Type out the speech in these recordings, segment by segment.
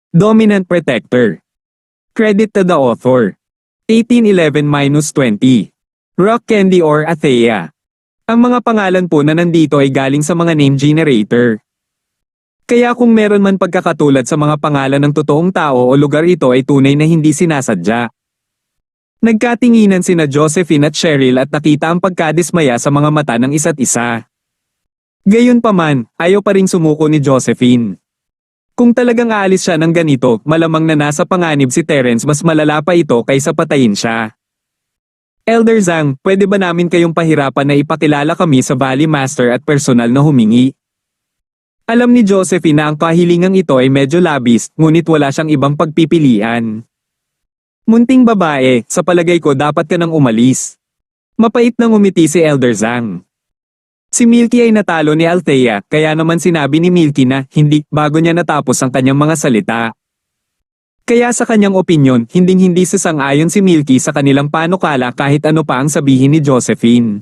Dominant Protector. Credit to the author. 1811-20. Rock Candy or Athea. Ang mga pangalan po na nandito ay galing sa mga name generator. Kaya kung meron man pagkakatulad sa mga pangalan ng totoong tao o lugar, ito ay tunay na hindi sinasadya. Nagkatinginan sina Josephine at Cheryl at nakita ang pagkadismaya sa mga mata ng isa't isa. Gayunpaman, ayaw pa ring sumuko ni Josephine. Kung talagang aalis siya ng ganito, malamang na nasa panganib si Terence, mas malala pa ito kaysa patayin siya. Elder Zhang, pwede ba namin kayong pahirapan na ipakilala kami sa Valley Master at personal na humingi? Alam ni Josephine na ang kahilingang ito ay medyo labis, ngunit wala siyang ibang pagpipilian. Munting babae, sa palagay ko dapat ka nang umalis. Mapait na ngumiti si Elder Zhang. Si Milky ay natalo ni Althea, kaya naman sinabi ni Milky na hindi bago niya natapos ang kanyang mga salita. Kaya sa kanyang opinyon, hinding-hindi sasang-ayon si Milky sa kanilang panukala kahit ano pa ang sabihin ni Josephine.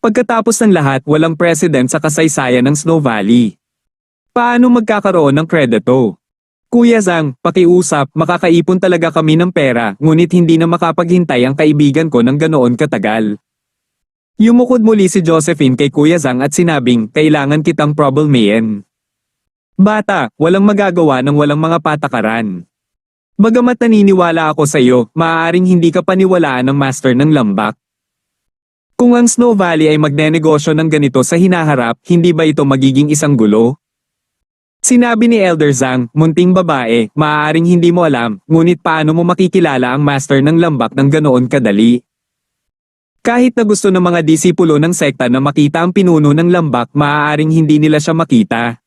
Pagkatapos ng lahat, walang president sa kasaysayan ng Snow Valley. Paano magkakaroon ng kredito? Kuya Zhang, pakiusap, makakaipon talaga kami ng pera, ngunit hindi na makapaghintay ang kaibigan ko ng ganoon katagal. Yumukod muli si Josephine kay Kuya Zhang at sinabing, kailangan kitang problemayin. Bata, walang magagawa ng walang mga patakaran. Bagamat naniniwala ako sa iyo, maaaring hindi ka paniwalaan ng master ng lambak. Kung ang Snow Valley ay magnenegosyo ng ganito sa hinaharap, hindi ba ito magiging isang gulo? Sinabi ni Elder Zhang, munting babae, maaaring hindi mo alam, ngunit paano mo makikilala ang master ng lambak ng ganoon kadali? Kahit na gusto ng mga disipulo ng sekta na makita ang pinuno ng lambak, maaaring hindi nila siya makita.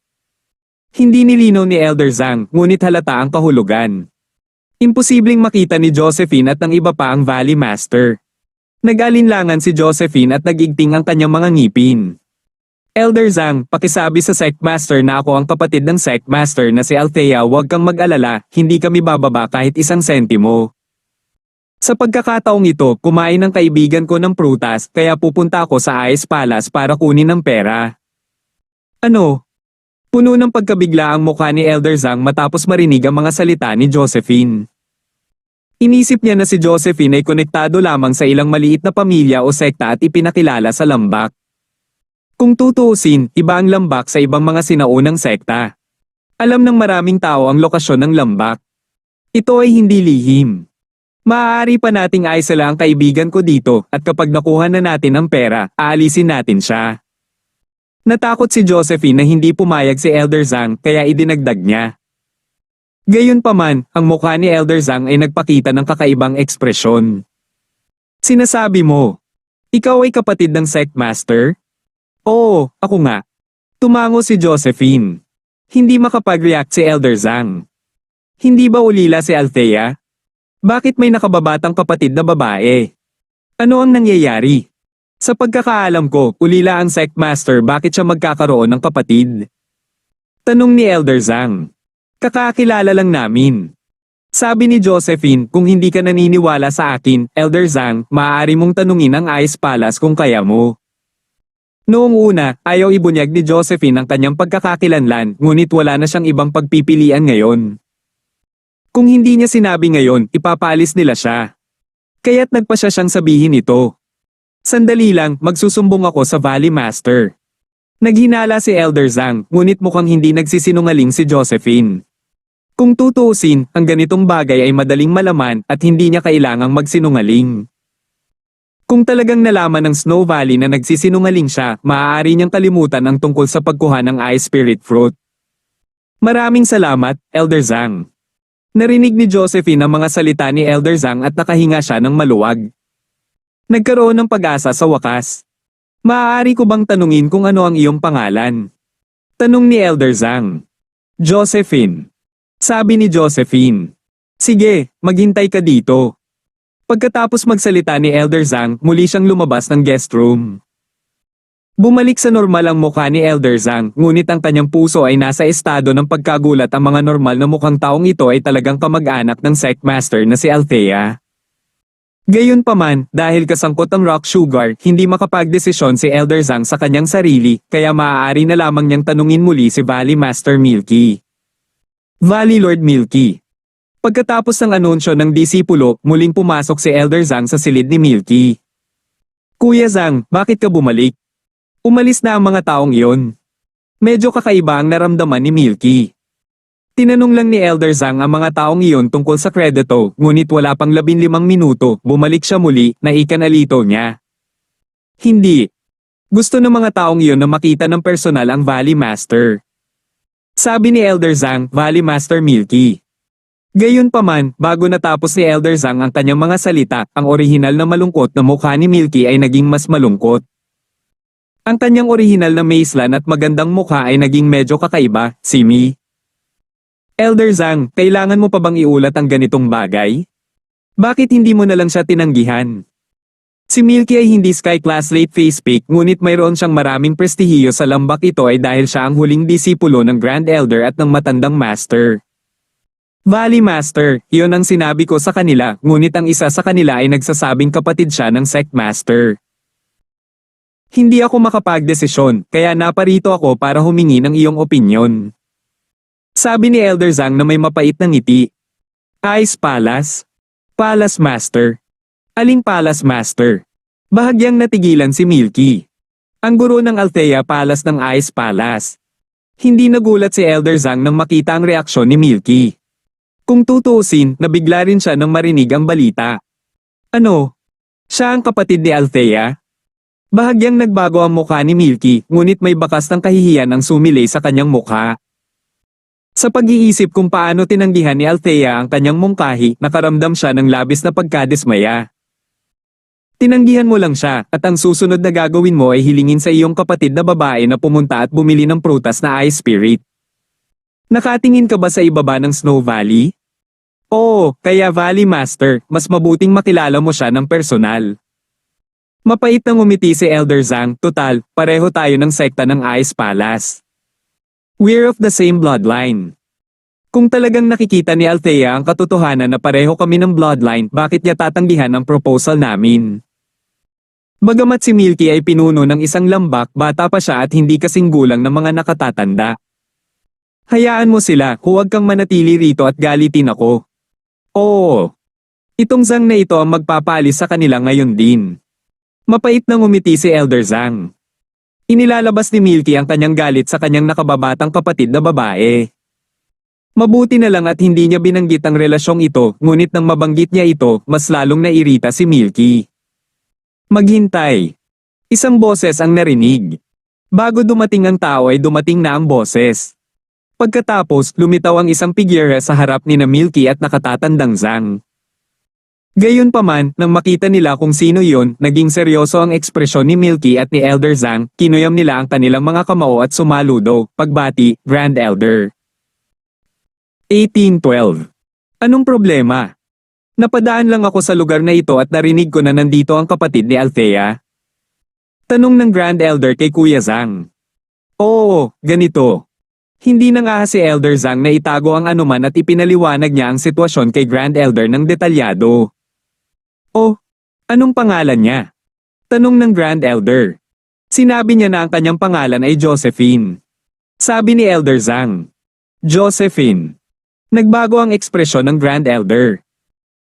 Hindi nilinaw ni Elder Zhang, ngunit halata ang kahulugan. Imposibleng makita ni Josephine at ng iba pa ang Valley Master. Nag-alinlangan si Josephine at nagigting ang kanyang mga ngipin. Elder Zhang, pakisabi sa Sect Master na ako ang kapatid ng Sect Master na si Althea, huwag kang mag-alala, hindi kami bababa kahit isang sentimo. Sa pagkakataong ito, kumain ng kaibigan ko ng prutas, kaya pupunta ako sa Ice Palace para kunin ang pera. Ano? Puno ng pagkabigla ang mukha ni Elder Zhang matapos marinig ang mga salita ni Josephine. Inisip niya na si Josephine ay konektado lamang sa ilang maliit na pamilya o sekta at ipinakilala sa lambak. Kung tutuusin, iba ang lambak sa ibang mga sinaunang sekta. Alam ng maraming tao ang lokasyon ng lambak. Ito ay hindi lihim. Maaari pa nating aisala ang kaibigan ko dito at kapag nakuha na natin ang pera, aalisin natin siya. Natakot si Josephine na hindi pumayag si Elder Zhang kaya idinagdag niya. Gayunpaman, ang mukha ni Elder Zhang ay nagpakita ng kakaibang ekspresyon. Sinasabi mo, ikaw ay kapatid ng Sect Master? Oo, ako nga. Tumango si Josephine. Hindi makapag-react si Elder Zhang. Hindi ba ulila si Althea? Bakit may nakababatang kapatid na babae? Ano ang nangyayari? Sa pagkakaalam ko, ulila ang Sect Master, bakit siya magkakaroon ng kapatid? Tanong ni Elder Zhang. Kakakilala lang namin. Sabi ni Josephine, kung hindi ka naniniwala sa akin, Elder Zhang, maaari mong tanungin ang Ice Palace kung kaya mo. Noong una, ayaw ibunyag ni Josephine ang kanyang pagkakakilanlan, ngunit wala na siyang ibang pagpipilian ngayon. Kung hindi niya sinabi ngayon, ipapaalis nila siya. Kaya't nagpasya siyang sabihin ito. Sandali lang, magsusumbong ako sa Valley Master. Naghinala si Elder Zhang, ngunit mukhang hindi nagsisinungaling si Josephine. Kung tutuusin, ang ganitong bagay ay madaling malaman at hindi niya kailangang magsinungaling. Kung talagang nalaman ng Snow Valley na nagsisinungaling siya, maaari niyang kalimutan ang tungkol sa pagkuha ng Ice Spirit Fruit. Maraming salamat, Elder Zhang. Narinig ni Josephine ang mga salita ni Elder Zhang at nakahinga siya ng maluwag. Nagkaroon ng pag-asa sa wakas. Maaari ko bang tanungin kung ano ang iyong pangalan? Tanong ni Elder Zhang. Josephine. Sabi ni Josephine. Sige, maghintay ka dito. Pagkatapos magsalita ni Elder Zhang, muli siyang lumabas ng guest room. Bumalik sa normal ang mukha ni Elder Zhang, ngunit ang kanyang puso ay nasa estado ng pagkagulat. Ang mga normal na mukhang taong ito ay talagang kamag-anak ng Sect Master na si Althea. Gayunpaman, dahil kasangkot ang rock sugar, hindi makapagdesisyon si Elder Zhang sa kanyang sarili, kaya maaari na lamang niyang tanungin muli si Valley Master Milky. Valley Lord Milky. Pagkatapos ng anunsyo ng disipulo, muling pumasok si Elder Zhang sa silid ni Milky. Kuya Zhang, bakit ka bumalik? Umalis na ang mga taong iyon. Medyo kakaiba ang naramdaman ni Milky. Tinanong lang ni Elder Zhang ang mga taong iyon tungkol sa kredito, ngunit wala pang 15 minuto, bumalik siya muli, na ikanalito niya. Hindi. Gusto ng mga taong iyon na makita ng personal ang Valley Master. Sabi ni Elder Zhang, Valley Master Milky. Gayunpaman, bago natapos ni Elder Zhang ang kanyang mga salita, ang orihinal na malungkot na mukha ni Milky ay naging mas malungkot. Ang kanyang orihinal na maislan at magandang mukha ay naging medyo kakaiba, Simi. Elder Zhang, kailangan mo pa bang iulat ang ganitong bagay? Bakit hindi mo na lang siya tinanggihan? Si Milky ay hindi Sky Class late face pick, ngunit mayroon siyang maraming prestihiyo sa lambak. Ito ay dahil siya ang huling disipulo ng Grand Elder at ng matandang Master. Valley Master, iyon ang sinabi ko sa kanila, ngunit ang isa sa kanila ay nagsasabing kapatid siya ng Sect Master. Hindi ako makapagdesisyon, kaya naparito ako para humingi ng iyong opinyon. Sabi ni Elder Zhang na may mapait na ngiti. Ice Palace? Palace Master? Aling Palace Master? Bahagyang natigilan si Milky. Ang guro ng Althea Palace ng Ice Palace. Hindi nagulat si Elder Zhang nang makita ang reaksyon ni Milky. Kung tutuusin, nabigla rin siya nang marinig ang balita. Ano? Siya ang kapatid ni Althea? Bahagyang nagbago ang mukha ni Milky, ngunit may bakas ng kahihiyan ang sumilay sa kanyang mukha. Sa pag-iisip kung paano tinanggihan ni Althea ang kanyang mungkahi, nakaramdam siya ng labis na pagkadismaya. Tinanggihan mo lang siya, at ang susunod na gagawin mo ay hilingin sa iyong kapatid na babae na pumunta at bumili ng prutas na Ice Spirit. Nakatingin ka ba sa ibaba ng Snow Valley? Oo, kaya Valley Master, mas mabuting makilala mo siya ng personal. Mapait na ngumiti si Elder Zhang, total, pareho tayo ng sekta ng Ice Palace. We're of the same bloodline. Kung talagang nakikita ni Althea ang katotohanan na pareho kami ng bloodline, bakit niya tatanggihan ang proposal namin? Bagamat si Milky ay pinuno ng isang lambak, bata pa siya at hindi kasing gulang ng mga nakatatanda. Hayaan mo sila, huwag kang manatili rito at galitin ako. Oo. Itong Zhang na ito ang magpapalis sa kanila ngayon din. Mapait na ngumiti si Elder Zhang. Inilalabas ni Milky ang kanyang galit sa kanyang nakababatang kapatid na babae. Mabuti na lang at hindi niya binanggit ang relasyong ito, ngunit nang mabanggit niya ito, mas lalong nairita si Milky. Maghintay. Isang boses ang narinig. Bago dumating ang tao ay dumating na ang boses. Pagkatapos, lumitaw ang isang figure sa harap ni Milky at nakatatandang Zhang. Gayunpaman, nang makita nila kung sino yon, naging seryoso ang ekspresyon ni Milky at ni Elder Zhang, kinuyam nila ang kanilang mga kamao at sumaludo, pagbati, Grand Elder. 1812. Anong problema? Napadaan lang ako sa lugar na ito at narinig ko na nandito ang kapatid ni Althea. Tanong ng Grand Elder kay Kuya Zhang. Oo, ganito. Hindi na nga si Elder Zhang na itago ang anuman at ipinaliwanag niya ang sitwasyon kay Grand Elder ng detalyado. Oh, anong pangalan niya? Tanong ng Grand Elder. Sinabi niya na ang kanyang pangalan ay Josephine. Sabi ni Elder Zhang. Josephine. Nagbago ang ekspresyon ng Grand Elder.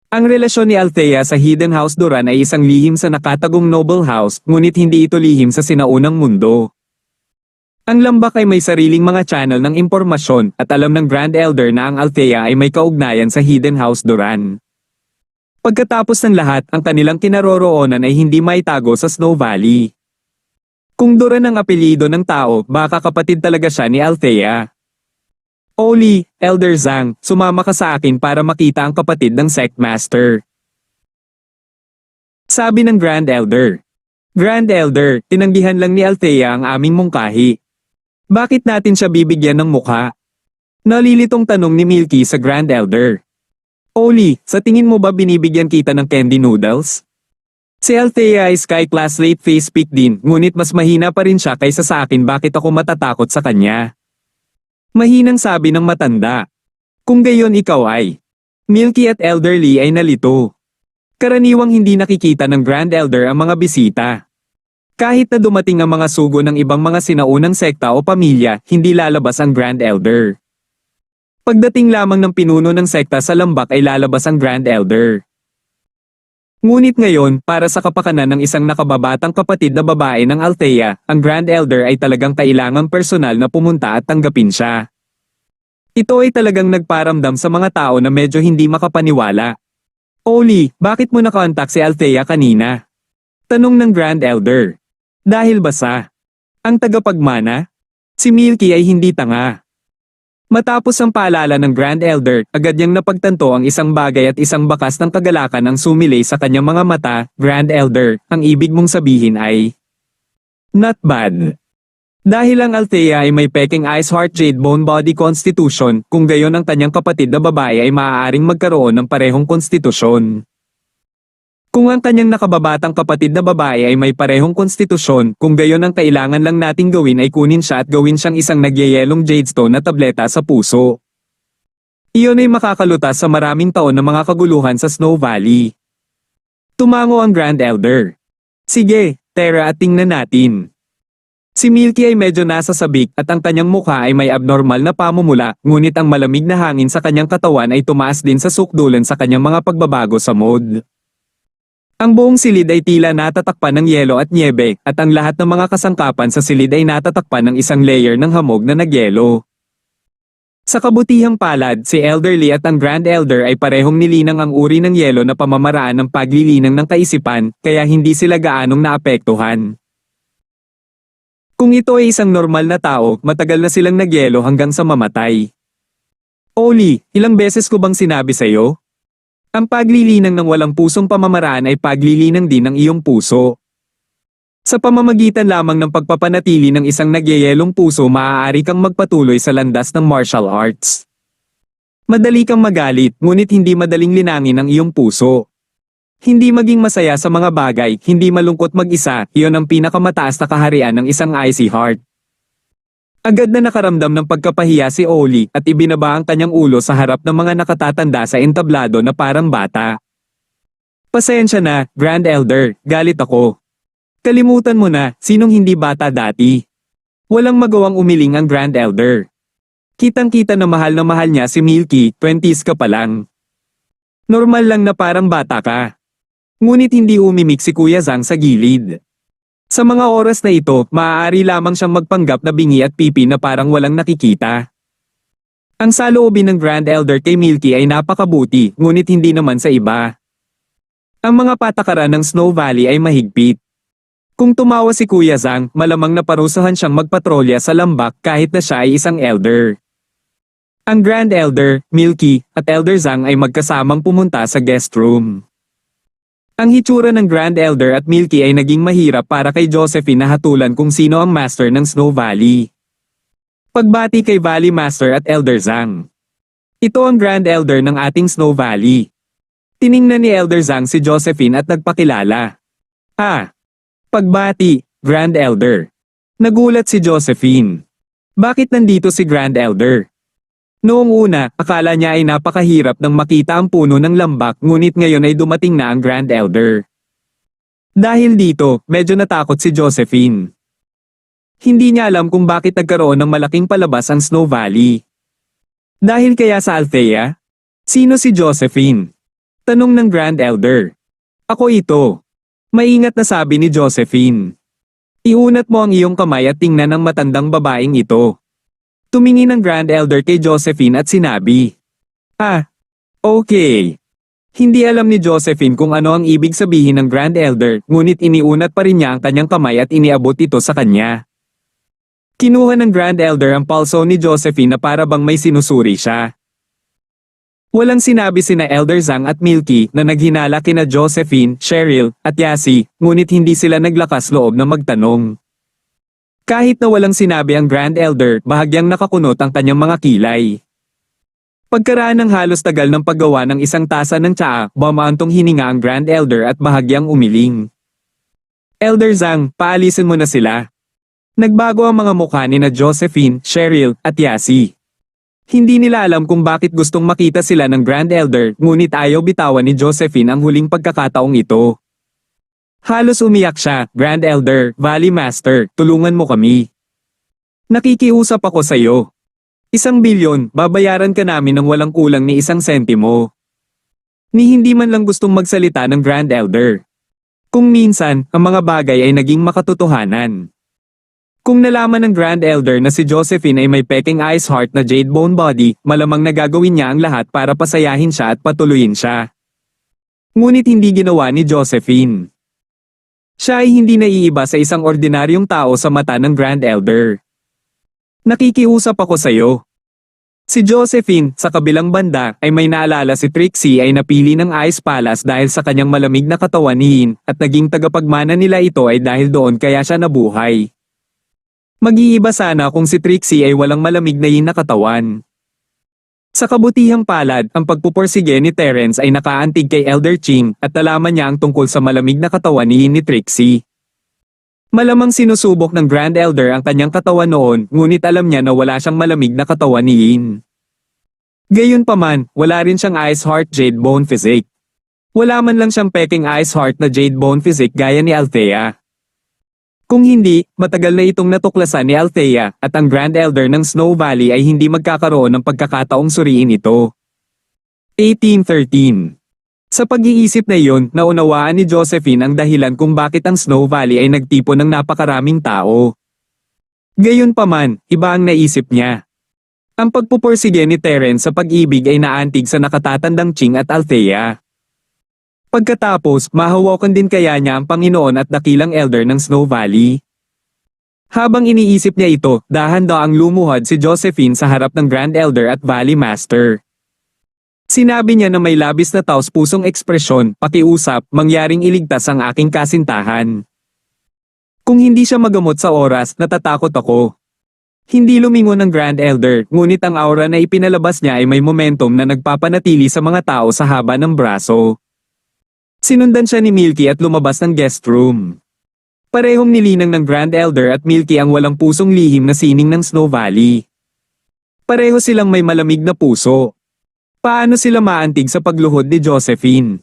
Ang relasyon ni Althea sa Hidden House Duran ay isang lihim sa nakatagong noble house, ngunit hindi ito lihim sa sinaunang mundo. Ang lambak ay may sariling mga channel ng impormasyon at alam ng Grand Elder na ang Althea ay may kaugnayan sa Hidden House Duran. Pagkatapos ng lahat, ang kanilang kinaroroonan ay hindi maitago sa Snow Valley. Kung Duran ang apelyido ng tao, baka kapatid talaga siya ni Althea. Oli, Elder Zhang, sumama ka sa akin para makita ang kapatid ng Sect Master. Sabi ng Grand Elder. Grand Elder, tinanggihan lang ni Althea ang aming mungkahi. Bakit natin siya bibigyan ng mukha? Nalilitong tanong ni Milky sa Grand Elder. Oli, sa tingin mo ba binibigyan kita ng candy noodles? Si Althea ay Sky Class late face pick din, ngunit mas mahina pa rin siya kaysa sa akin. Bakit ako matatakot sa kanya? Mahinang sabi ng matanda. Kung gayon ikaw ay. Milky at Elderly ay nalito. Karaniwang hindi nakikita ng Grand Elder ang mga bisita. Kahit na dumating ang mga sugo ng ibang mga sinaunang sekta o pamilya, hindi lalabas ang Grand Elder. Pagdating lamang ng pinuno ng sekta sa lambak ay lalabas ang Grand Elder. Ngunit ngayon, para sa kapakanan ng isang nakababatang kapatid na babae ng Althea, ang Grand Elder ay talagang kailangang personal na pumunta at tanggapin siya. Ito ay talagang nagparamdam sa mga tao na medyo hindi makapaniwala. Oli, bakit mo nakontak si Althea kanina? Tanong ng Grand Elder. Dahil ba sa ang tagapagmana? Si Milky ay hindi tanga. Matapos ang paalala ng Grand Elder, agad niyang napagtanto ang isang bagay at isang bakas ng kagalakan ang sumilay sa kanyang mga mata. Grand Elder, ang ibig mong sabihin ay not bad. Dahil ang Althea ay may peking Ice Heart Jade Bone Body Constitution, kung gayon ang kanyang kapatid na babae ay maaaring magkaroon ng parehong konstitusyon. Kung ang kanyang nakababatang kapatid na babae ay may parehong konstitusyon, kung gayon ang kailangan lang nating gawin ay kunin siya at gawin siyang isang nagyayelong jadestone na tableta sa puso. Iyon ay makakalutas sa maraming taon na mga kaguluhan sa Snow Valley. Tumango ang Grand Elder. Sige, Terra, at tingnan natin. Si Milky ay medyo nasasabik at ang kanyang mukha ay may abnormal na pamumula, ngunit ang malamig na hangin sa kanyang katawan ay tumaas din sa sukdulan sa kanyang mga pagbabago sa mode. Ang buong silid ay tila natatakpan ng yelo at nyebe, at ang lahat ng mga kasangkapan sa silid ay natatakpan ng isang layer ng hamog na nagyelo. Sa kabutihang palad, si Elderly at ang Grand Elder ay parehong nilinang ang uri ng yelo na pamamaraan ng paglilinang ng kaisipan, kaya hindi sila gaanong naapektuhan. Kung ito ay isang normal na tao, matagal na silang nagyelo hanggang sa mamatay. Oli, ilang beses ko bang sinabi sa'yo? Ang paglilinang ng walang pusong pamamaraan ay paglilinang din ng iyong puso. Sa pamamagitan lamang ng pagpapanatili ng isang nagyayelong puso, maaari kang magpatuloy sa landas ng martial arts. Madali kang magalit, ngunit hindi madaling linangin ang iyong puso. Hindi maging masaya sa mga bagay, hindi malungkot mag-isa, iyon ang pinakamataas na kaharian ng isang icy heart. Agad na nakaramdam ng pagkapahiya si Oli at ibinaba ang kanyang ulo sa harap ng mga nakatatanda sa entablado na parang bata. Pasensya na, Grand Elder, galit ako. Kalimutan mo na, sinong hindi bata dati. Walang magawang umiling ang Grand Elder. Kitang-kita na mahal niya si Milky, 20s ka pa lang. Normal lang na parang bata ka. Ngunit hindi umimik si Kuya Zhang sa gilid. Sa mga oras na ito, maaari lamang siyang magpanggap na bingi at pipi na parang walang nakikita. Ang saloobin ng Grand Elder kay Milky ay napakabuti, ngunit hindi naman sa iba. Ang mga patakaran ng Snow Valley ay mahigpit. Kung tumawa si Kuya Zhang, malamang naparusahan siyang magpatrolya sa lambak kahit na siya ay isang elder. Ang Grand Elder, Milky, at Elder Zhang ay magkasamang pumunta sa guest room. Ang hitsura ng Grand Elder at Milky ay naging mahirap para kay Josephine na hatulan kung sino ang master ng Snow Valley. Pagbati kay Valley Master at Elder Zhang. Ito ang Grand Elder ng ating Snow Valley. Tiningnan ni Elder Zhang si Josephine at nagpakilala. Pagbati, Grand Elder. Nagulat si Josephine. Bakit nandito si Grand Elder? Noong una, akala niya ay napakahirap nang makita ang puno ng lambak, ngunit ngayon ay dumating na ang Grand Elder. Dahil dito, medyo natakot si Josephine. Hindi niya alam kung bakit nagkaroon ng malaking palabas ang Snow Valley. Dahil kaya sa Althea? Sino si Josephine? Tanong ng Grand Elder. Ako ito. Maingat na sabi ni Josephine. Iunat mo ang iyong kamay at tingnan ang matandang babaeng ito. Tumingin ang Grand Elder kay Josephine at sinabi. Okay. Hindi alam ni Josephine kung ano ang ibig sabihin ng Grand Elder, ngunit iniunat pa rin niya ang kanyang kamay at iniabot ito sa kanya. Kinuha ng Grand Elder ang palso ni Josephine na para bang may sinusuri siya. Walang sinabi sina Elder Zhang at Milky na naghinala kina Josephine, Cheryl, at Yasi, ngunit hindi sila naglakas loob na magtanong. Kahit na walang sinabi ang Grand Elder, bahagyang nakakunot ang kanyang mga kilay. Pagkaraan ng halos tagal ng paggawa ng isang tasa ng tsaa, bumaantong hininga ang Grand Elder at bahagyang umiling. Elder Zhang, paalisin mo na sila. Nagbago ang mga mukha ni na Josephine, Cheryl, at Yasi. Hindi nila alam kung bakit gustong makita sila ng Grand Elder, ngunit ayaw bitawan ni Josephine ang huling pagkakataong ito. Halos umiyak siya, Grand Elder, Valley Master, tulungan mo kami. Nakikiusap ako sa iyo. 1 bilyon, babayaran ka namin ng walang kulang ni 1 sentimo. Ni hindi man lang gustong magsalita ng Grand Elder. Kung minsan, ang mga bagay ay naging makatotohanan. Kung nalaman ng Grand Elder na si Josephine ay may peking ice heart na jade bone body, malamang nagagawin niya ang lahat para pasayahin siya at patuloyin siya. Ngunit hindi ginawa ni Josephine. Siya ay hindi naiiba sa isang ordinaryong tao sa mata ng Grand Elder. Nakikiusap ako sa'yo. Si Josephine, sa kabilang banda, ay may naalala si Trixie ay napili ng Ice Palace dahil sa kanyang malamig na katawan ni Yin, at naging tagapagmana nila ito ay dahil doon kaya siya nabuhay. Mag-iiba sana kung si Trixie ay walang malamig na Yin na katawan. Sa kabutihang palad, ang pagpuporsige ni Terence ay nakaantig kay Elder Ching at nalaman niya ang tungkol sa malamig na katawan ni Yin ni Trixie. Malamang sinusubok ng Grand Elder ang kanyang katawan noon, ngunit alam niya na wala siyang malamig na katawan ni Yin. Gayunpaman, wala rin siyang Ice Heart Jade Bone Physique. Wala man lang siyang peking Ice Heart na Jade Bone Physique gaya ni Althea. Kung hindi, matagal na itong natuklasan ni Althea, at ang Grand Elder ng Snow Valley ay hindi magkakaroon ng pagkakataong suriin ito. 1813. Sa pag-iisip na iyon, naunawaan ni Josephine ang dahilan kung bakit ang Snow Valley ay nagtipon ng napakaraming tao. Gayunpaman, iba ang naisip niya. Ang pagpupursige ni Terence sa pag-ibig ay naantig sa nakatatandang Ching at Althea. Pagkatapos, mahawakan din kaya niya ang Panginoon at dakilang Elder ng Snow Valley. Habang iniisip niya ito, dahan-daang lumuhad si Josephine sa harap ng Grand Elder at Valley Master. Sinabi niya na may labis na taos-pusong ekspresyon, pakiusap, mangyaring iligtas ang aking kasintahan. Kung hindi siya magamot sa oras, natatakot ako. Hindi lumingon ng Grand Elder, ngunit ang aura na ipinalabas niya ay may momentum na nagpapanatili sa mga tao sa haba ng braso. Sinundan siya ni Milky at lumabas ng guest room. Parehong nilinang ng Grand Elder at Milky ang walang pusong lihim na sining ng Snow Valley. Pareho silang may malamig na puso. Paano sila maantig sa pagluhod ni Josephine?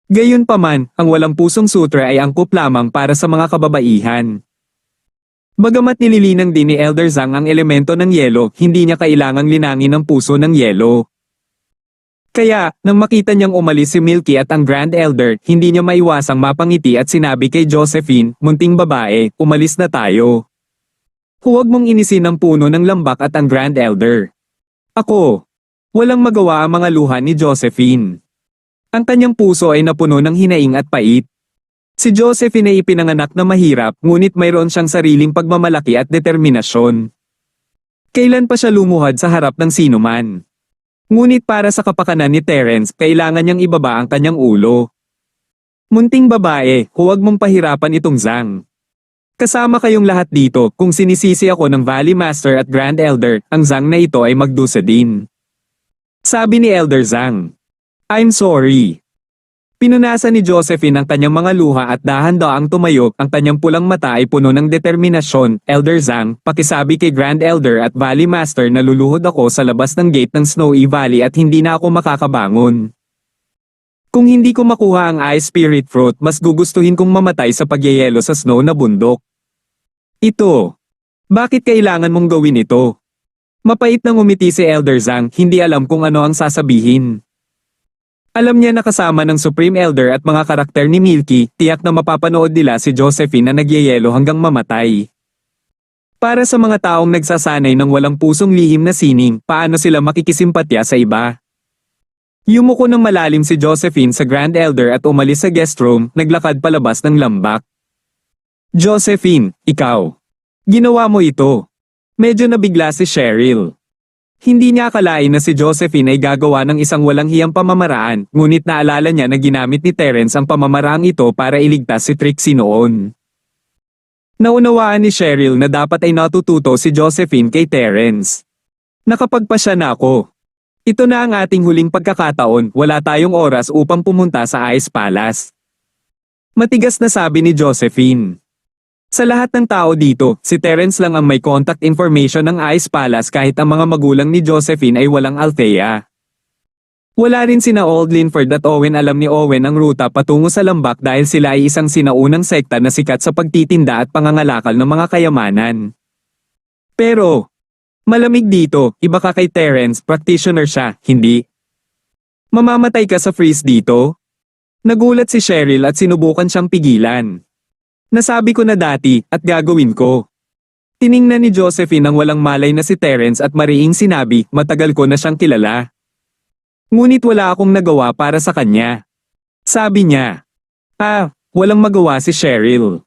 Gayunpaman, ang walang pusong sutra ay angkop lamang para sa mga kababaihan. Bagamat nililinang din ni Elder Zhang ang elemento ng yelo, hindi niya kailangang linangin ang puso ng yelo. Kaya, nang makita niyang umalis si Milky at ang Grand Elder, hindi niya maiwasang mapangiti at sinabi kay Josephine, "Munting babae, umalis na tayo. Huwag mong inisin ang puno ng lambak at ang Grand Elder." Ako. Walang magawa ang mga luha ni Josephine. Ang kanyang puso ay napuno ng hinaing at pait. Si Josephine ay ipinanganak na mahirap, ngunit mayroon siyang sariling pagmamalaki at determinasyon. Kailan pa siya lumuhad sa harap ng sinuman? Ngunit para sa kapakanan ni Terence, kailangan niyang ibaba ang kanyang ulo. Munting babae, huwag mong pahirapan itong Zhang. Kasama kayong lahat dito, kung sinisisi ako ng Valley Master at Grand Elder, ang Zhang na ito ay magdusa din. Sabi ni Elder Zhang. "I'm sorry." Pinunasan ni Josephine ang kanyang mga luha at dahan-daang tumayo, ang kanyang pulang mata ay puno ng determinasyon. "Elder Zhang, pakisabi kay Grand Elder at Valley Master na luluhod ako sa labas ng gate ng Snowy Valley at hindi na ako makakabangon. Kung hindi ko makuha ang Ice Spirit Fruit, mas gugustuhin kong mamatay sa pagyayelo sa snow na bundok." Ito. Bakit kailangan mong gawin ito? Mapait nang umiti si Elder Zhang, hindi alam kung ano ang sasabihin. Alam niya na kasama ng Supreme Elder at mga karakter ni Milky, tiyak na mapapanood nila si Josephine na nagyayelo hanggang mamatay. Para sa mga taong nagsasanay ng walang pusong lihim na sining, paano sila makikisimpatya sa iba? Yumuko ng malalim si Josephine sa Grand Elder at umalis sa guest room, naglakad palabas ng lambak. "Josephine, ikaw. Ginawa mo ito." Medyo nabigla si Cheryl. Hindi niya akalain na si Josephine ay gagawa ng isang walang hiyang pamamaraan, ngunit naalala niya na ginamit ni Terence ang pamamaraang ito para iligtas si Trixie noon. Naunawaan ni Cheryl na dapat ay natututo si Josephine kay Terence. "Nakapagpasya na ako. Ito na ang ating huling pagkakataon, wala tayong oras upang pumunta sa Ice Palace." Matigas na sabi ni Josephine. Sa lahat ng tao dito, si Terence lang ang may contact information ng Ice Palace kahit ang mga magulang ni Josephine ay walang Althea. Wala rin sina Old Linford at Owen. Alam ni Owen ang ruta patungo sa lambak dahil sila ay isang sinaunang sekta na sikat sa pagtitinda at pangangalakal ng mga kayamanan. Pero, Malamig dito, iba ka kay Terence, practitioner siya, hindi. Mamamatay ka sa freeze dito? Nagulat si Cheryl at sinubukan siyang pigilan. Nasabi ko na dati, at gagawin ko. Tiningnan ni Josephine ang walang malay na si Terence at mariing sinabi, matagal ko na siyang kilala. Ngunit wala akong nagawa para sa kanya. Sabi niya. Walang magawa si Cheryl.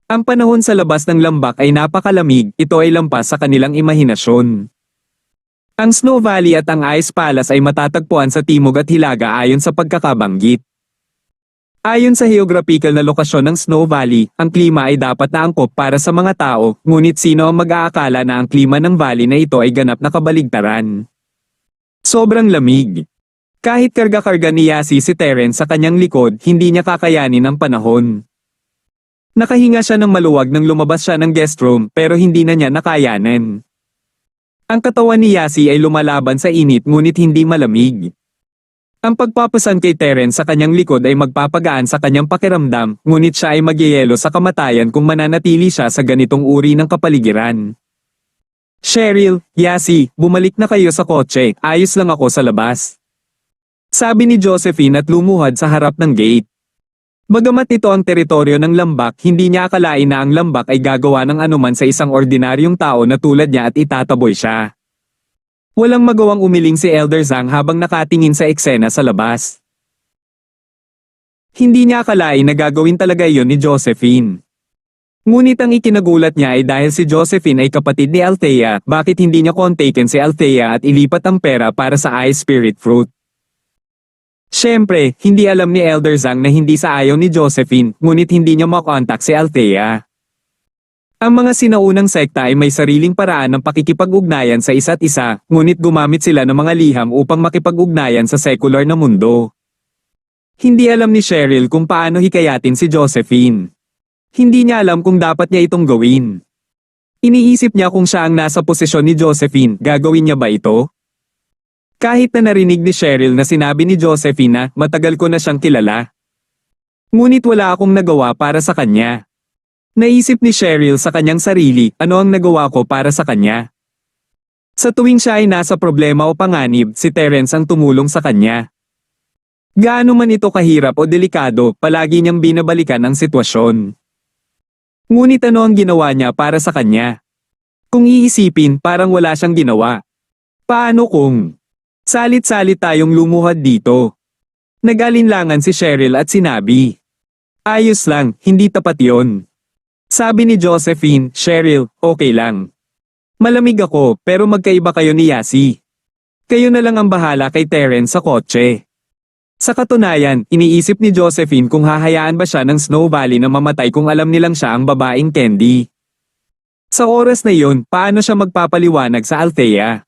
Ang panahon sa labas ng lambak ay napakalamig, ito ay lampas sa kanilang imahinasyon. Ang Snow Valley at ang Ice Palace ay matatagpuan sa timog at hilaga ayon sa pagkakabanggit. Ayon sa geographical na lokasyon ng Snow Valley, ang klima ay dapat na angkop para sa mga tao, ngunit sino ang mag-aakala na ang klima ng valley na ito ay ganap na kabaligtaran? Sobrang lamig. Kahit karga-karga ni Yasi si Terence sa kanyang likod, hindi niya kakayanin ang panahon. Nakahinga siya ng maluwag nang lumabas siya ng guest room pero hindi na niya nakayanan. Ang katawan ni Yasi ay lumalaban sa init ngunit hindi malamig. Ang pagpapasan kay Terence sa kanyang likod ay magpapagaan sa kanyang pakiramdam, ngunit siya ay magyayelo sa kamatayan kung mananatili siya sa ganitong uri ng kapaligiran. Cheryl, Yasi, bumalik na kayo sa kotse, ayos lang ako sa labas. Sabi ni Josephine at lumuhad sa harap ng gate. Bagamat ito ang teritoryo ng lambak, hindi niya akalain na ang lambak ay gagawa ng anuman sa isang ordinaryong tao na tulad niya at itataboy siya. Walang magawang umiling si Elder Zhang habang nakatingin sa eksena sa labas. Hindi niya akalain na gagawin talaga iyon ni Josephine. Ngunit ang ikinagulat niya ay dahil si Josephine ay kapatid ni Althea, bakit hindi niya kontaken si Althea at ilipat ang pera para sa Ice Spirit Fruit? Siyempre, hindi alam ni Elder Zhang na hindi sa ayaw ni Josephine, ngunit hindi niya makontak si Althea. Ang mga sinaunang sekta ay may sariling paraan ng pakikipag-ugnayan sa isa't isa, ngunit gumamit sila ng mga liham upang makipag-ugnayan sa secular na mundo. Hindi alam ni Cheryl kung paano hikayatin si Josephine. Hindi niya alam kung dapat niya itong gawin. Iniisip niya kung siya ang nasa posisyon ni Josephine, gagawin niya ba ito? Kahit na narinig ni Cheryl na sinabi ni Josephine na matagal ko na siyang kilala. Ngunit wala akong nagawa para sa kanya. Naisip ni Cheryl sa kanyang sarili, ano ang nagawa ko para sa kanya? Sa tuwing siya ay nasa problema o panganib, si Terence ang tumulong sa kanya. Gaano man ito kahirap o delikado, palagi niyang binabalikan ang sitwasyon. Ngunit ano ang ginawa niya para sa kanya? Kung iisipin, parang wala siyang ginawa. Paano kung salit-salit tayong lumuhad dito? Nag-alinlangan si Cheryl at sinabi, ayos lang, hindi tapat yon. Sabi ni Josephine, Cheryl, okay lang. Malamig ako, pero magkaiba kayo ni Yasi. Kayo na lang ang bahala kay Terence sa kotse. Sa katunayan, iniisip ni Josephine kung hahayaan ba siya ng Snow Valley na mamatay kung alam nilang siya ang babaeng Candy. Sa oras na iyon, paano siya magpapaliwanag sa Althea?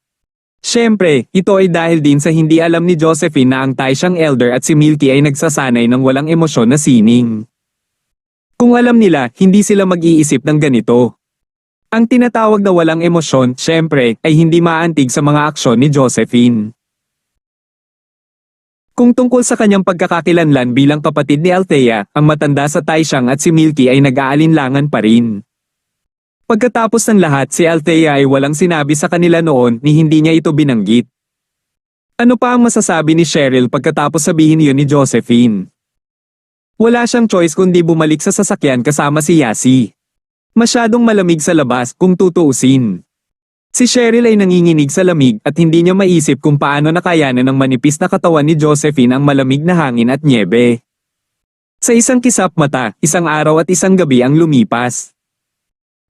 Siyempre, ito ay dahil din sa hindi alam ni Josephine na ang Thai siyang elder at si Milky ay nagsasanay ng walang emosyon na sining. Kung alam nila, hindi sila mag-iisip ng ganito. Ang tinatawag na walang emosyon, syempre, ay hindi maantig sa mga aksyon ni Josephine. Kung tungkol sa kanyang pagkakakilanlan bilang kapatid ni Althea, ang matanda sa Taishang at si Milky ay nag-aalinlangan pa rin. Pagkatapos ng lahat, si Althea ay walang sinabi sa kanila noon ni hindi niya ito binanggit. Ano pa ang masasabi ni Cheryl pagkatapos sabihin yun ni Josephine? Wala siyang choice kundi bumalik sa sasakyan kasama si Yasi. Masyadong malamig sa labas kung tutuusin. Si Cheryl ay nanginginig sa lamig at hindi niya maisip kung paano nakayanan ng manipis na katawan ni Josephine ang malamig na hangin at nyebe. Sa isang kisap mata, isang araw at isang gabi ang lumipas.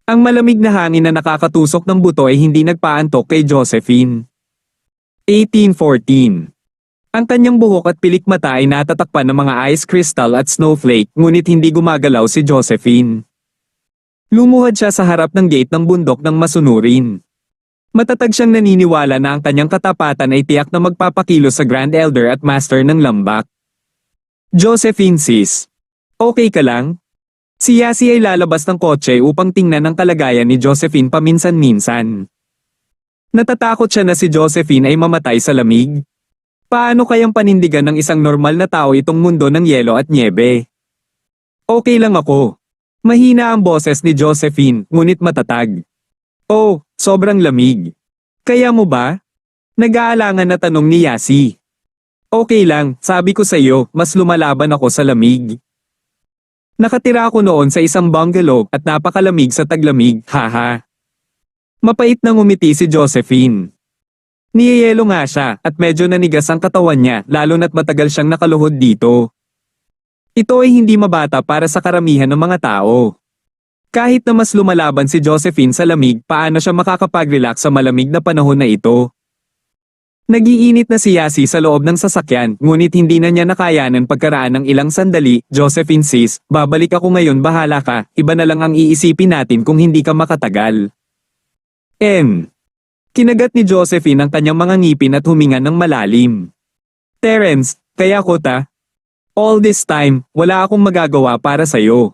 Ang malamig na hangin na nakakatusok ng buto ay hindi nagpaantok kay Josephine. 1814. Ang kanyang buhok at pilik mata ay natatakpan ng mga ice crystal at snowflake, ngunit hindi gumagalaw si Josephine. Lumuhad siya sa harap ng gate ng bundok ng masunurin. Matatag siyang naniniwala na ang kanyang katapatan ay tiyak na magpapakilo sa Grand Elder at Master ng Lambak. Josephine sis. Okay ka lang? Si Yasi ay lalabas ng kotse upang tingnan ang kalagayan ni Josephine paminsan-minsan. Natatakot siya na si Josephine ay mamatay sa lamig. Paano kayang panindigan ng isang normal na tao itong mundo ng yelo at nyebe? Okay lang ako. Mahina ang boses ni Josephine, ngunit matatag. Oh, sobrang lamig. Kaya mo ba? Nag-aalangan na tanong ni Yasi. Okay lang, sabi ko sa iyo, mas lumalaban ako sa lamig. Nakatira ako noon sa isang bungalow at napakalamig sa taglamig, haha. Mapait na ngumiti si Josephine. Niyeyelo nga siya at medyo nanigas ang katawan niya lalo na't matagal siyang nakaluhod dito. Ito ay hindi mabata para sa karamihan ng mga tao. Kahit na mas lumalaban si Josephine sa lamig, paano siya makakapag-relax sa malamig na panahon na ito? Nagiinit na si Yasi sa loob ng sasakyan, ngunit hindi na niya nakayanan pagkaraan ng ilang sandali. Josephine sis, babalik ako ngayon, bahala ka, iba na lang ang iisipin natin kung hindi ka makatagal. Kinagat ni Josephine ang kanyang mga ngipin at huminga ng malalim. Terence, kaya ko ta? All this time, wala akong magagawa para sa'yo.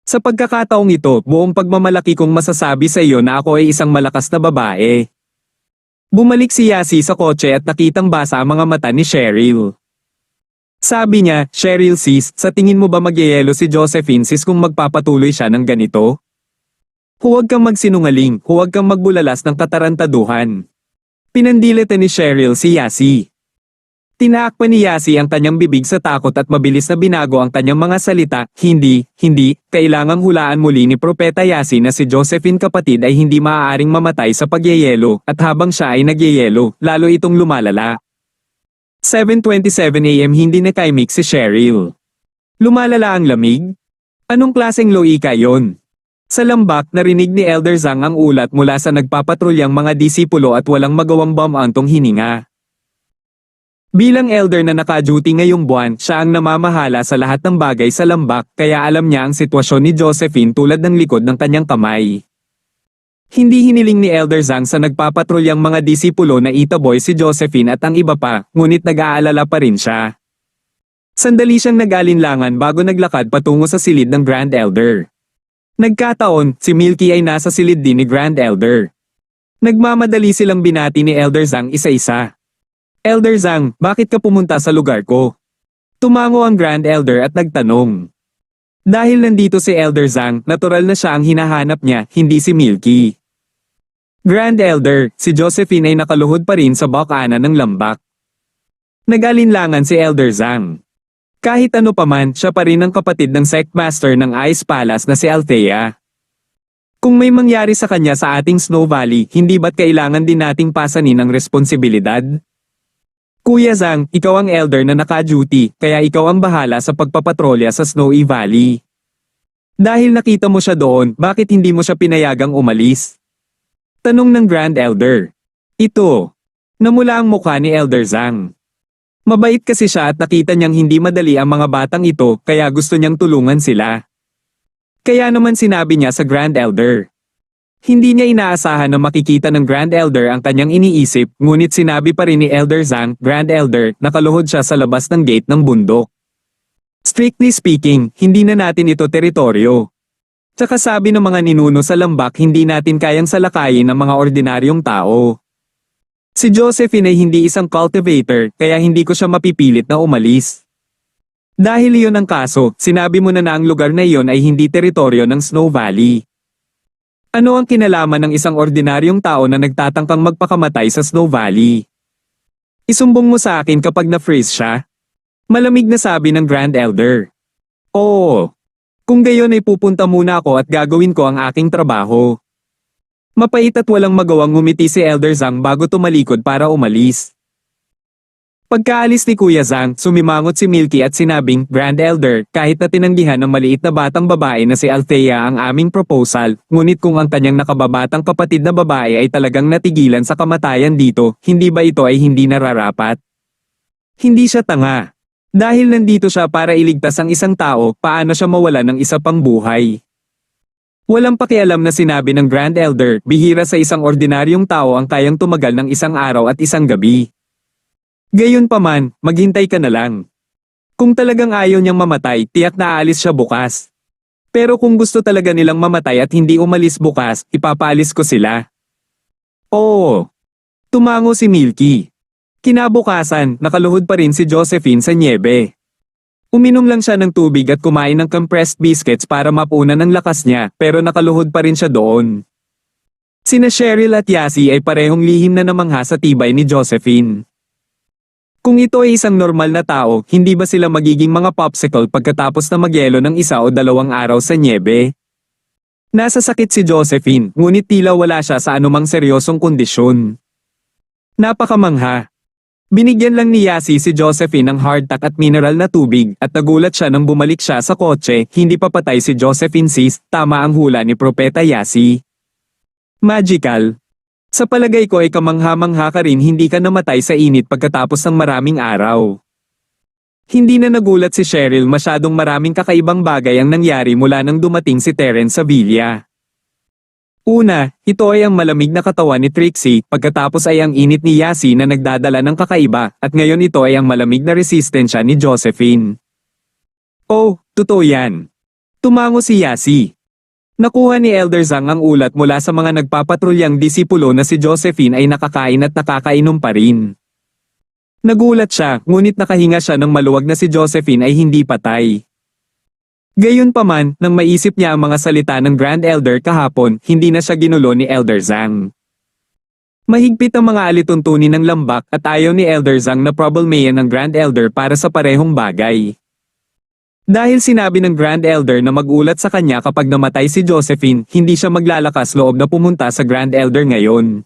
Sa pagkakataong ito, buong pagmamalaki kong masasabi sa iyo na ako ay isang malakas na babae. Bumalik si Yasi sa kotse at nakitang basa ang mga mata ni Cheryl. Sabi niya, Cheryl sis, sa tingin mo ba magyeyelo si Josephine sis kung magpapatuloy siya ng ganito? Huwag kang magsinungaling, huwag kang magbulalas ng katarantaduhan. Pinandilita ni Cheryl si Yasi. Tinaak pa ni Yasi ang kanyang bibig sa takot at mabilis na binago ang kanyang mga salita. Hindi, kailangang hulaan muli ni Propeta Yasi na si Josephine kapatid ay hindi maaaring mamatay sa pagyeyelo at habang siya ay nagyeyelo, lalo itong lumalala. 7:27 AM hindi nakaimik si Cheryl. Lumalala ang lamig? Anong klaseng loika yon? Sa lambak narinig ni Elder Zhang ang ulat mula sa nagpapatrulyang mga disipulo at walang magawang bumantong hininga. Bilang elder na naka-duty ngayong buwan, siya ang namamahala sa lahat ng bagay sa lambak kaya alam niya ang sitwasyon ni Josephine tulad ng likod ng kanyang kamay. Hindi hiniling ni Elder Zhang sa nagpapatrulyang mga disipulo na itaboy si Josephine at ang iba pa, ngunit nag-aalala pa rin siya. Sandali siyang nag-alinlangan bago naglakad patungo sa silid ng Grand Elder. Nagkataon, si Milky ay nasa silid din ni Grand Elder. Nagmamadali silang binati ni Elder Zhang isa-isa. Elder Zhang, bakit ka pumunta sa lugar ko? Tumango ang Grand Elder at nagtanong. Dahil nandito si Elder Zhang, natural na siya ang hinahanap niya, hindi si Milky. Grand Elder, si Josephine ay nakaluhod pa rin sa bakana ng lambak. Nag-alinlangan si Elder Zhang. Kahit ano paman, siya pa rin ang kapatid ng Sectmaster ng Ice Palace na si Althea. Kung may mangyari sa kanya sa ating Snow Valley, hindi ba't kailangan din nating pasanin ang responsibilidad? Kuya Zhang, ikaw ang elder na naka-duty, kaya ikaw ang bahala sa pagpapatrolya sa Snowy Valley. Dahil nakita mo siya doon, bakit hindi mo siya pinayagang umalis? Tanong ng Grand Elder. Ito. Namula ang mukha ni Elder Zhang. Mabait kasi siya at nakita niyang hindi madali ang mga batang ito, kaya gusto niyang tulungan sila. Kaya naman sinabi niya sa Grand Elder. Hindi niya inaasahan na makikita ng Grand Elder ang kanyang iniisip, ngunit sinabi pa rin ni Elder Zhang, Grand Elder, nakaluhod siya sa labas ng gate ng bundok. Strictly speaking, hindi na natin ito teritoryo. Tsaka sabi ng mga ninuno sa lambak hindi natin kayang salakayin ng mga ordinaryong tao. Si Josephine ay hindi isang cultivator, kaya hindi ko siya mapipilit na umalis. Dahil iyon ang kaso, sinabi mo na ang lugar na iyon ay hindi teritoryo ng Snow Valley. Ano ang kinalaman ng isang ordinaryong tao na nagtatangkang magpakamatay sa Snow Valley? Isumbong mo sa akin kapag na-freeze siya? Malamig na sabi ng Grand Elder. Oo. Kung gayon ay pupunta muna ako at gagawin ko ang aking trabaho. Mapait at walang magawang ngumiti si Elder Zhang bago tumalikod para umalis. Pagkaalis ni Kuya Zhang, sumimangot si Milky at sinabing, Grand Elder, kahit na tinanggihan ng maliit na batang babae na si Althea ang aming proposal, ngunit kung ang kanyang nakababatang kapatid na babae ay talagang natigilan sa kamatayan dito, hindi ba ito ay hindi nararapat? Hindi siya tanga. Dahil nandito siya para iligtas ang isang tao, paano siya mawala ng isa pang buhay? Walang pakialam na sinabi ng Grand Elder, bihira sa isang ordinaryong tao ang kayang tumagal ng isang araw at isang gabi. Gayunpaman, maghintay ka na lang. Kung talagang ayaw niyang mamatay, tiyak na aalis siya bukas. Pero kung gusto talaga nilang mamatay at hindi umalis bukas, ipapaalis ko sila. Oo. Tumango si Milky. Kinabukasan, nakaluhod pa rin si Josephine sa niebe. Uminom lang siya ng tubig at kumain ng compressed biscuits para mapunan ang lakas niya, pero nakaluhod pa rin siya doon. Sina Cheryl at Yasi ay parehong lihim na namangha sa tibay ni Josephine. Kung ito ay isang normal na tao, hindi ba sila magiging mga popsicle pagkatapos na magyelo ng 1 o 2 araw sa nyebe? Nasa sakit si Josephine, ngunit tila wala siya sa anumang seryosong kondisyon. Napakamangha. Binigyan lang ni Yasi si Josephine ng hardtack at mineral na tubig at nagulat siya nang bumalik siya sa kotse, hindi pa patay si Josephine sis, tama ang hula ni Propeta Yasi. Magical. Sa palagay ko ay kamangha-mangha ka rin hindi ka namatay sa init pagkatapos ng maraming araw. Hindi na nagulat si Cheryl, masyadong maraming kakaibang bagay ang nangyari mula nang dumating si Terence sa villa. Una, ito ay ang malamig na katawan ni Trixie, pagkatapos ay ang init ni Yasi na nagdadala ng kakaiba, at ngayon ito ay ang malamig na resistensya ni Josephine. Oh, totoo yan. Tumango si Yasi. Nakuha ni Elder Zhang ang ulat mula sa mga nagpapatrulyang disipulo na si Josephine ay nakakain at nakakainom pa rin. Nagulat siya, ngunit nakahinga siya nang maluwag na si Josephine ay hindi patay. Gayunpaman, nang maisip niya ang mga salita ng Grand Elder kahapon, hindi na siya ginulo ni Elder Zhang. Mahigpit ang mga alituntunin ng lambak at ayaw ni Elder Zhang na problemayan ng Grand Elder para sa parehong bagay. Dahil sinabi ng Grand Elder na magulat sa kanya kapag namatay si Josephine, hindi siya maglalakas loob na pumunta sa Grand Elder ngayon.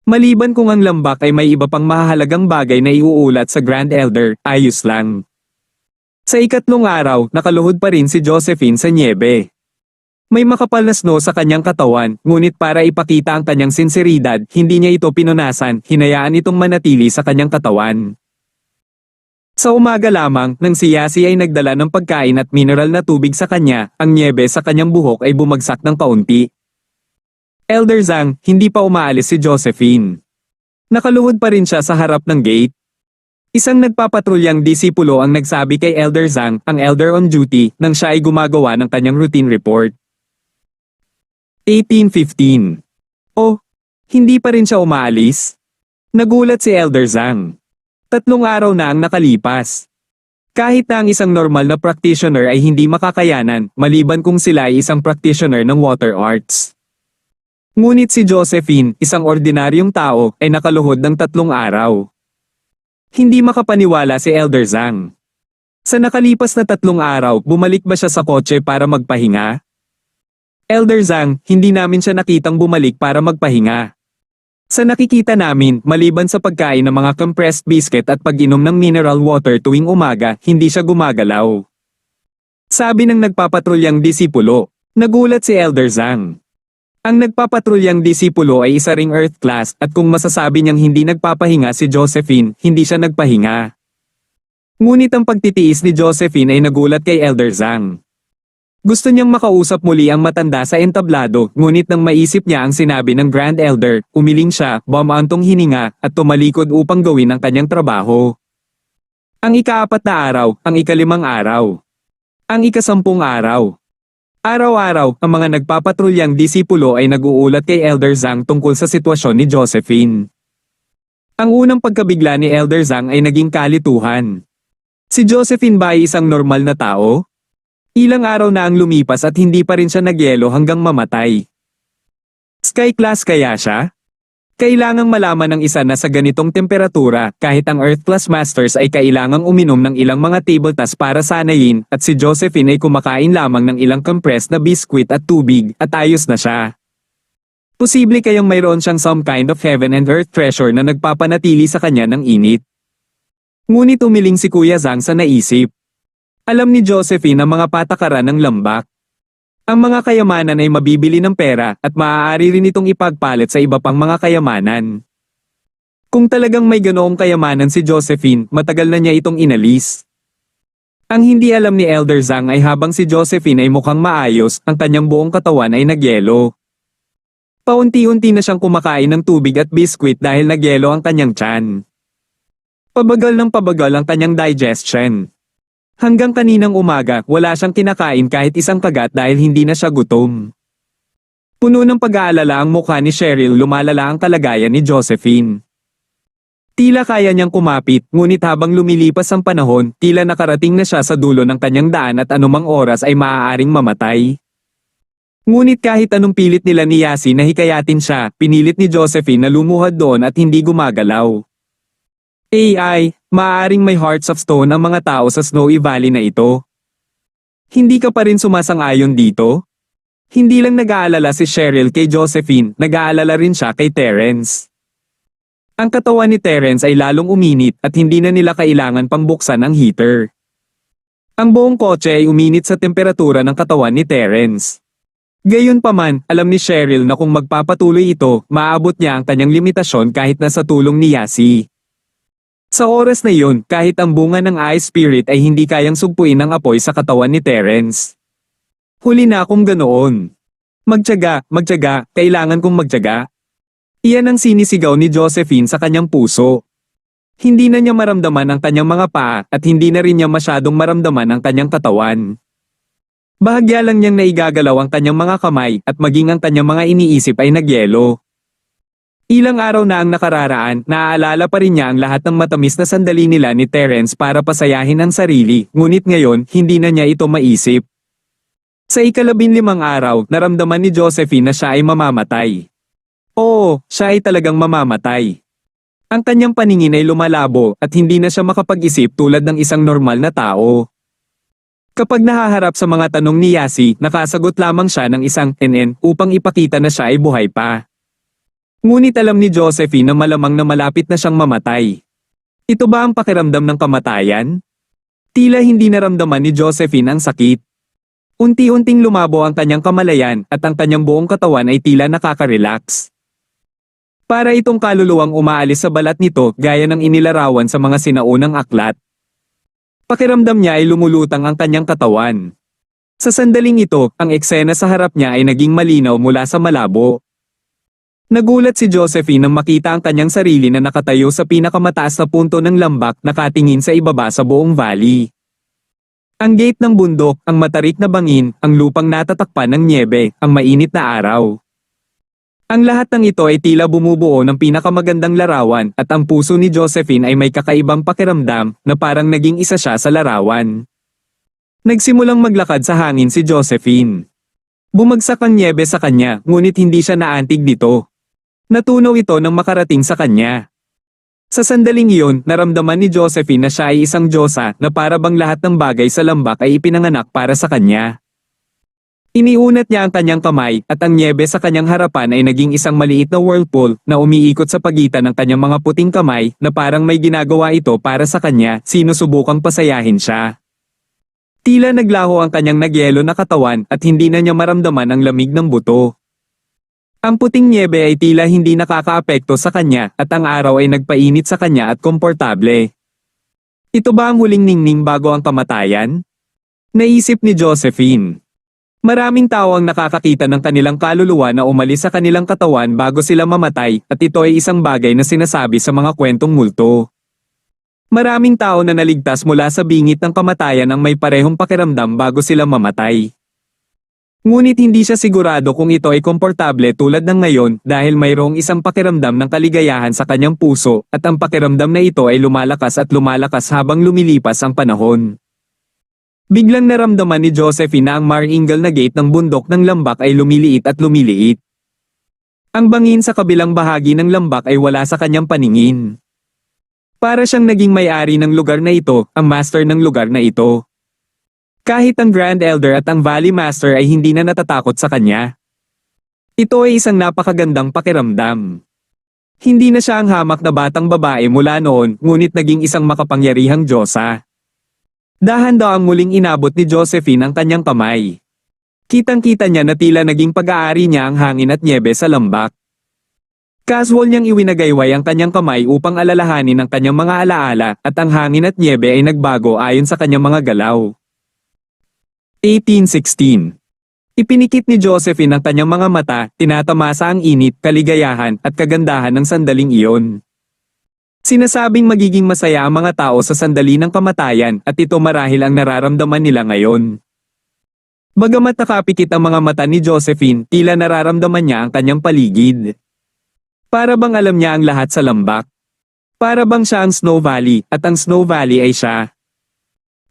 Maliban kung ang lambak ay may iba pang mahahalagang bagay na iuulat sa Grand Elder, ayos lang. Sa ikatlong araw, nakaluhod pa rin si Josephine sa nyebe. May makapal na snow sa kanyang katawan, ngunit para ipakita ang kanyang sinseridad, hindi niya ito pinunasan, hinayaan itong manatili sa kanyang katawan. Sa umaga lamang, nang si Yasi ay nagdala ng pagkain at mineral na tubig sa kanya, ang nyebe sa kanyang buhok ay bumagsak ng kaunti. Elder Zhang, hindi pa umaalis si Josephine. Nakaluhod pa rin siya sa harap ng gate. Isang nagpapatrulyang disipulo ang nagsabi kay Elder Zhang, ang elder on duty, nang siya ay gumagawa ng kanyang routine report. 18:15. Oh, hindi pa rin siya umaalis? Nagulat si Elder Zhang. 3 araw na ang nakalipas. Kahit na ang isang normal na practitioner ay hindi makakayanan, maliban kung sila ay isang practitioner ng water arts. Ngunit si Josephine, isang ordinaryong tao, ay nakaluhod ng 3 araw. Hindi makapaniwala si Elder Zhang. Sa nakalipas na 3 araw, bumalik ba siya sa kotse para magpahinga? Elder Zhang, hindi namin siya nakitang bumalik para magpahinga. Sa nakikita namin, maliban sa pagkain ng mga compressed biscuit at pag-inom ng mineral water tuwing umaga, hindi siya gumagalaw. Sabi ng nagpapatrulyang disipulo. Nagulat si Elder Zhang. Ang nagpapatrulyang disipulo ay isa ring Earth class at kung masasabi niyang hindi nagpapahinga si Josephine, hindi siya nagpahinga. Ngunit ang pagtitiis ni Josephine ay nagulat kay Elder Zhang. Gusto niyang makausap muli ang matanda sa entablado, ngunit nang maisip niya ang sinabi ng Grand Elder, umiling siya, bumaantong hininga, at tumalikod upang gawin ang kanyang trabaho. Ang ika-4 na araw, ang ika-5 araw. Ang ika-10 araw. Araw-araw, ang mga nagpapatrulyang disipulo ay nag-uulat kay Elder Zhang tungkol sa sitwasyon ni Josephine. Ang unang pagkabigla ni Elder Zhang ay naging kalituhan. Si Josephine ba ay isang normal na tao? Ilang araw na ang lumipas at hindi pa rin siya nagyelo hanggang mamatay. Sky class kaya siya? Kailangang malaman ng isa na sa ganitong temperatura, kahit ang Earth class masters ay kailangang uminom ng ilang mga table tas para sanayin, at si Josephine ay kumakain lamang ng ilang compressed na biskwit at tubig, at ayos na siya. Posible kayang mayroon siyang some kind of heaven and earth treasure na nagpapanatili sa kanya ng init. Ngunit umiling si Kuya Zhang sa naisip. Alam ni Josephine ang mga patakaran ng lambak. Ang mga kayamanan ay mabibili ng pera at maaari rin itong ipagpalit sa iba pang mga kayamanan. Kung talagang may ganoong kayamanan si Josephine, matagal na niya itong inalis. Ang hindi alam ni Elder Zhang ay habang si Josephine ay mukhang maayos, ang kanyang buong katawan ay nagyelo. Paunti-unti na siyang kumakain ng tubig at biskwit dahil nagyelo ang kanyang tiyan. Pabagal ng pabagal ang kanyang digestion. Hanggang kaninang umaga, wala siyang kinakain kahit isang kagat dahil hindi na siya gutom. Puno ng pag-aalala ang mukha ni Cheryl, lumalala ang kalagayan ni Josephine. Tila kaya niyang kumapit, ngunit habang lumilipas ang panahon, tila nakarating na siya sa dulo ng kanyang daan at anumang oras ay maaaring mamatay. Ngunit kahit anong pilit nila ni Yasi na hikayatin siya, pinilit ni Josephine na lumuhad doon at hindi gumagalaw. AI, maaaring may Hearts of Stone ang mga tao sa Snowy Valley na ito. Hindi ka pa rin sumasang-ayon dito? Hindi lang nag-aalala si Cheryl kay Josephine, nag-aalala rin siya kay Terence. Ang katawan ni Terence ay lalong uminit at hindi na nila kailangan pang buksan ang heater. Ang buong kotse ay uminit sa temperatura ng katawan ni Terence. Gayunpaman, alam ni Cheryl na kung magpapatuloy ito, maaabot niya ang kanyang limitasyon kahit nasa tulong ni Yasi. Sa oras na yun, kahit ang bunga ng Ice Spirit ay hindi kayang sugpuin ang apoy sa katawan ni Terence. Huli na akong ganoon. Magtiyaga, kailangan kong magtiyaga. Iyan ang sinisigaw ni Josephine sa kanyang puso. Hindi na niya maramdaman ang kanyang mga paa at hindi na rin niya masyadong maramdaman ang kanyang katawan. Bahagya lang niyang naigagalaw ang kanyang mga kamay at maging ang kanyang mga iniisip ay nagyelo. Ilang araw na ang nakararaan, naaalala pa rin niya ang lahat ng matamis na sandali nila ni Terence para pasayahin ang sarili, ngunit ngayon, hindi na niya ito maisip. Sa ika-15 araw, naramdaman ni Josephine na siya ay mamamatay. Oo, siya ay talagang mamamatay. Ang kanyang paningin ay lumalabo at hindi na siya makapag-isip tulad ng isang normal na tao. Kapag nahaharap sa mga tanong ni Yasi, nakasagot lamang siya ng isang NN upang ipakita na siya ay buhay pa. Ngunit alam ni Josephine na malamang na malapit na siyang mamatay. Ito ba ang pakiramdam ng kamatayan? Tila hindi naramdaman ni Josephine ang sakit. Unti-unting lumabo ang kanyang kamalayan at ang kanyang buong katawan ay tila nakaka-relax. Para itong kaluluwang umaalis sa balat nito gaya ng inilarawan sa mga sinaunang aklat. Pakiramdam niya ay lumulutang ang kanyang katawan. Sa sandaling ito, ang eksena sa harap niya ay naging malinaw mula sa malabo. Nagulat si Josephine nang makita ang kanyang sarili na nakatayo sa pinakamataas na punto ng lambak nakatingin sa ibaba sa buong valley. Ang gate ng bundok, ang matarik na bangin, ang lupang natatakpan ng nyebe, ang mainit na araw. Ang lahat ng ito ay tila bumubuo ng pinakamagandang larawan at ang puso ni Josephine ay may kakaibang pakiramdam na parang naging isa siya sa larawan. Nagsimulang maglakad sa hangin si Josephine. Bumagsak ang nyebe sa kanya ngunit hindi siya naantig nito. Natunaw ito nang makarating sa kanya. Sa sandaling iyon, naramdaman ni Josephine na siya ay isang diyosa na para bang lahat ng bagay sa lambak ay ipinanganak para sa kanya. Iniunat niya ang kanyang kamay at ang nyebe sa kanyang harapan ay naging isang maliit na whirlpool na umiikot sa pagitan ng kanyang mga puting kamay na parang may ginagawa ito para sa kanya, sinusubukang pasayahin siya. Tila naglaho ang kanyang nagyelo na katawan at hindi na niya maramdaman ang lamig ng buto. Ang puting nyebe ay tila hindi nakakaapekto sa kanya at ang araw ay nagpainit sa kanya at komportable. Ito ba ang huling ningning bago ang kamatayan? Naisip ni Josephine. Maraming tao ang nakakakita ng kanilang kaluluwa na umalis sa kanilang katawan bago sila mamatay at ito ay isang bagay na sinasabi sa mga kwentong multo. Maraming tao na naligtas mula sa bingit ng kamatayan ang may parehong pakiramdam bago sila mamatay. Ngunit hindi siya sigurado kung ito ay komportable tulad ng ngayon dahil mayroong isang pakiramdam ng kaligayahan sa kanyang puso at ang pakiramdam na ito ay lumalakas at lumalakas habang lumilipas ang panahon. Biglang naramdaman ni Josephine na ang mar-ingal na gate ng bundok ng lambak ay lumiliit at lumiliit. Ang bangin sa kabilang bahagi ng lambak ay wala sa kanyang paningin. Para siyang naging may-ari ng lugar na ito, ang master ng lugar na ito. Kahit ang Grand Elder at ang Valley Master ay hindi na natatakot sa kanya. Ito ay isang napakagandang pakiramdam. Hindi na siya ang hamak na batang babae mula noon, ngunit naging isang makapangyarihang diyosa. Dahan-dahan muling inabot ni Josephine ang kanyang kamay. Kitang-kita niya na tila naging pag-aari niya ang hangin at nyebe sa lambak. Casual niyang iwinagayway ang kanyang kamay upang alalahanin ang kanyang mga alaala at ang hangin at nyebe ay nagbago ayon sa kanyang mga galaw. 1816. Ipinikit ni Josephine ang kanyang mga mata, tinatamasa ang init, kaligayahan at kagandahan ng sandaling iyon. Sinasabing magiging masaya ang mga tao sa sandali ng kamatayan at ito marahil ang nararamdaman nila ngayon. Bagamat nakapikit ang mga mata ni Josephine, tila nararamdaman niya ang kanyang paligid. Para bang alam niya ang lahat sa lambak. Para bang siya ang Snow Valley at ang Snow Valley ay siya.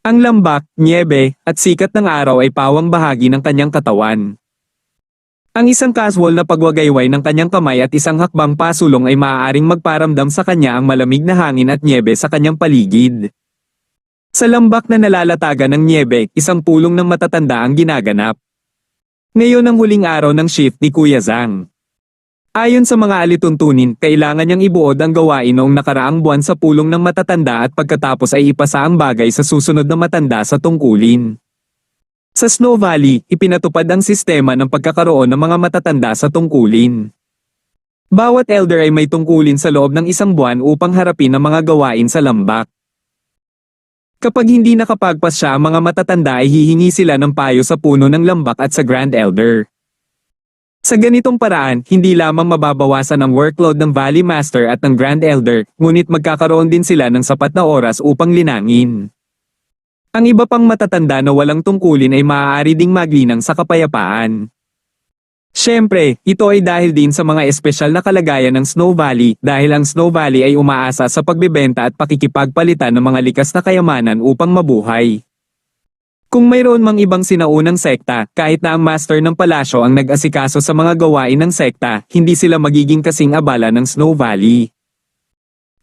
Ang lambak, nyebe, at sikat ng araw ay pawang bahagi ng kanyang katawan. Ang isang casual na pagwagayway ng kanyang kamay at isang hakbang pasulong ay maaaring magparamdam sa kanya ang malamig na hangin at nyebe sa kanyang paligid. Sa lambak na nalalatagan ng nyebe, isang pulong ng matatanda ang ginaganap. Ngayon ang huling araw ng shift ni Kuya Zhang. Ayon sa mga alituntunin, kailangan niyang ibuod ang gawain noong nakaraang buwan sa pulong ng matatanda at pagkatapos ay ipasa ang bagay sa susunod na matanda sa tungkulin. Sa Snow Valley, ipinatupad ang sistema ng pagkakaroon ng mga matatanda sa tungkulin. Bawat elder ay may tungkulin sa loob ng isang buwan upang harapin ang mga gawain sa lambak. Kapag hindi nakapagpas siya ang mga matatanda ay hihingi sila ng payo sa puno ng lambak at sa Grand Elder. Sa ganitong paraan, hindi lamang mababawasan ang workload ng Valley Master at ng Grand Elder, ngunit magkakaroon din sila ng sapat na oras upang linangin. Ang iba pang matatanda na walang tungkulin ay maaari ding maglinang sa kapayapaan. Siyempre, ito ay dahil din sa mga espesyal na kalagayan ng Snow Valley dahil ang Snow Valley ay umaasa sa pagbebenta at pakikipagpalitan ng mga likas na kayamanan upang mabuhay. Kung mayroon mang ibang sinaunang sekta, kahit na ang master ng palasyo ang nag-asikaso sa mga gawain ng sekta, hindi sila magiging kasing abala ng Snow Valley.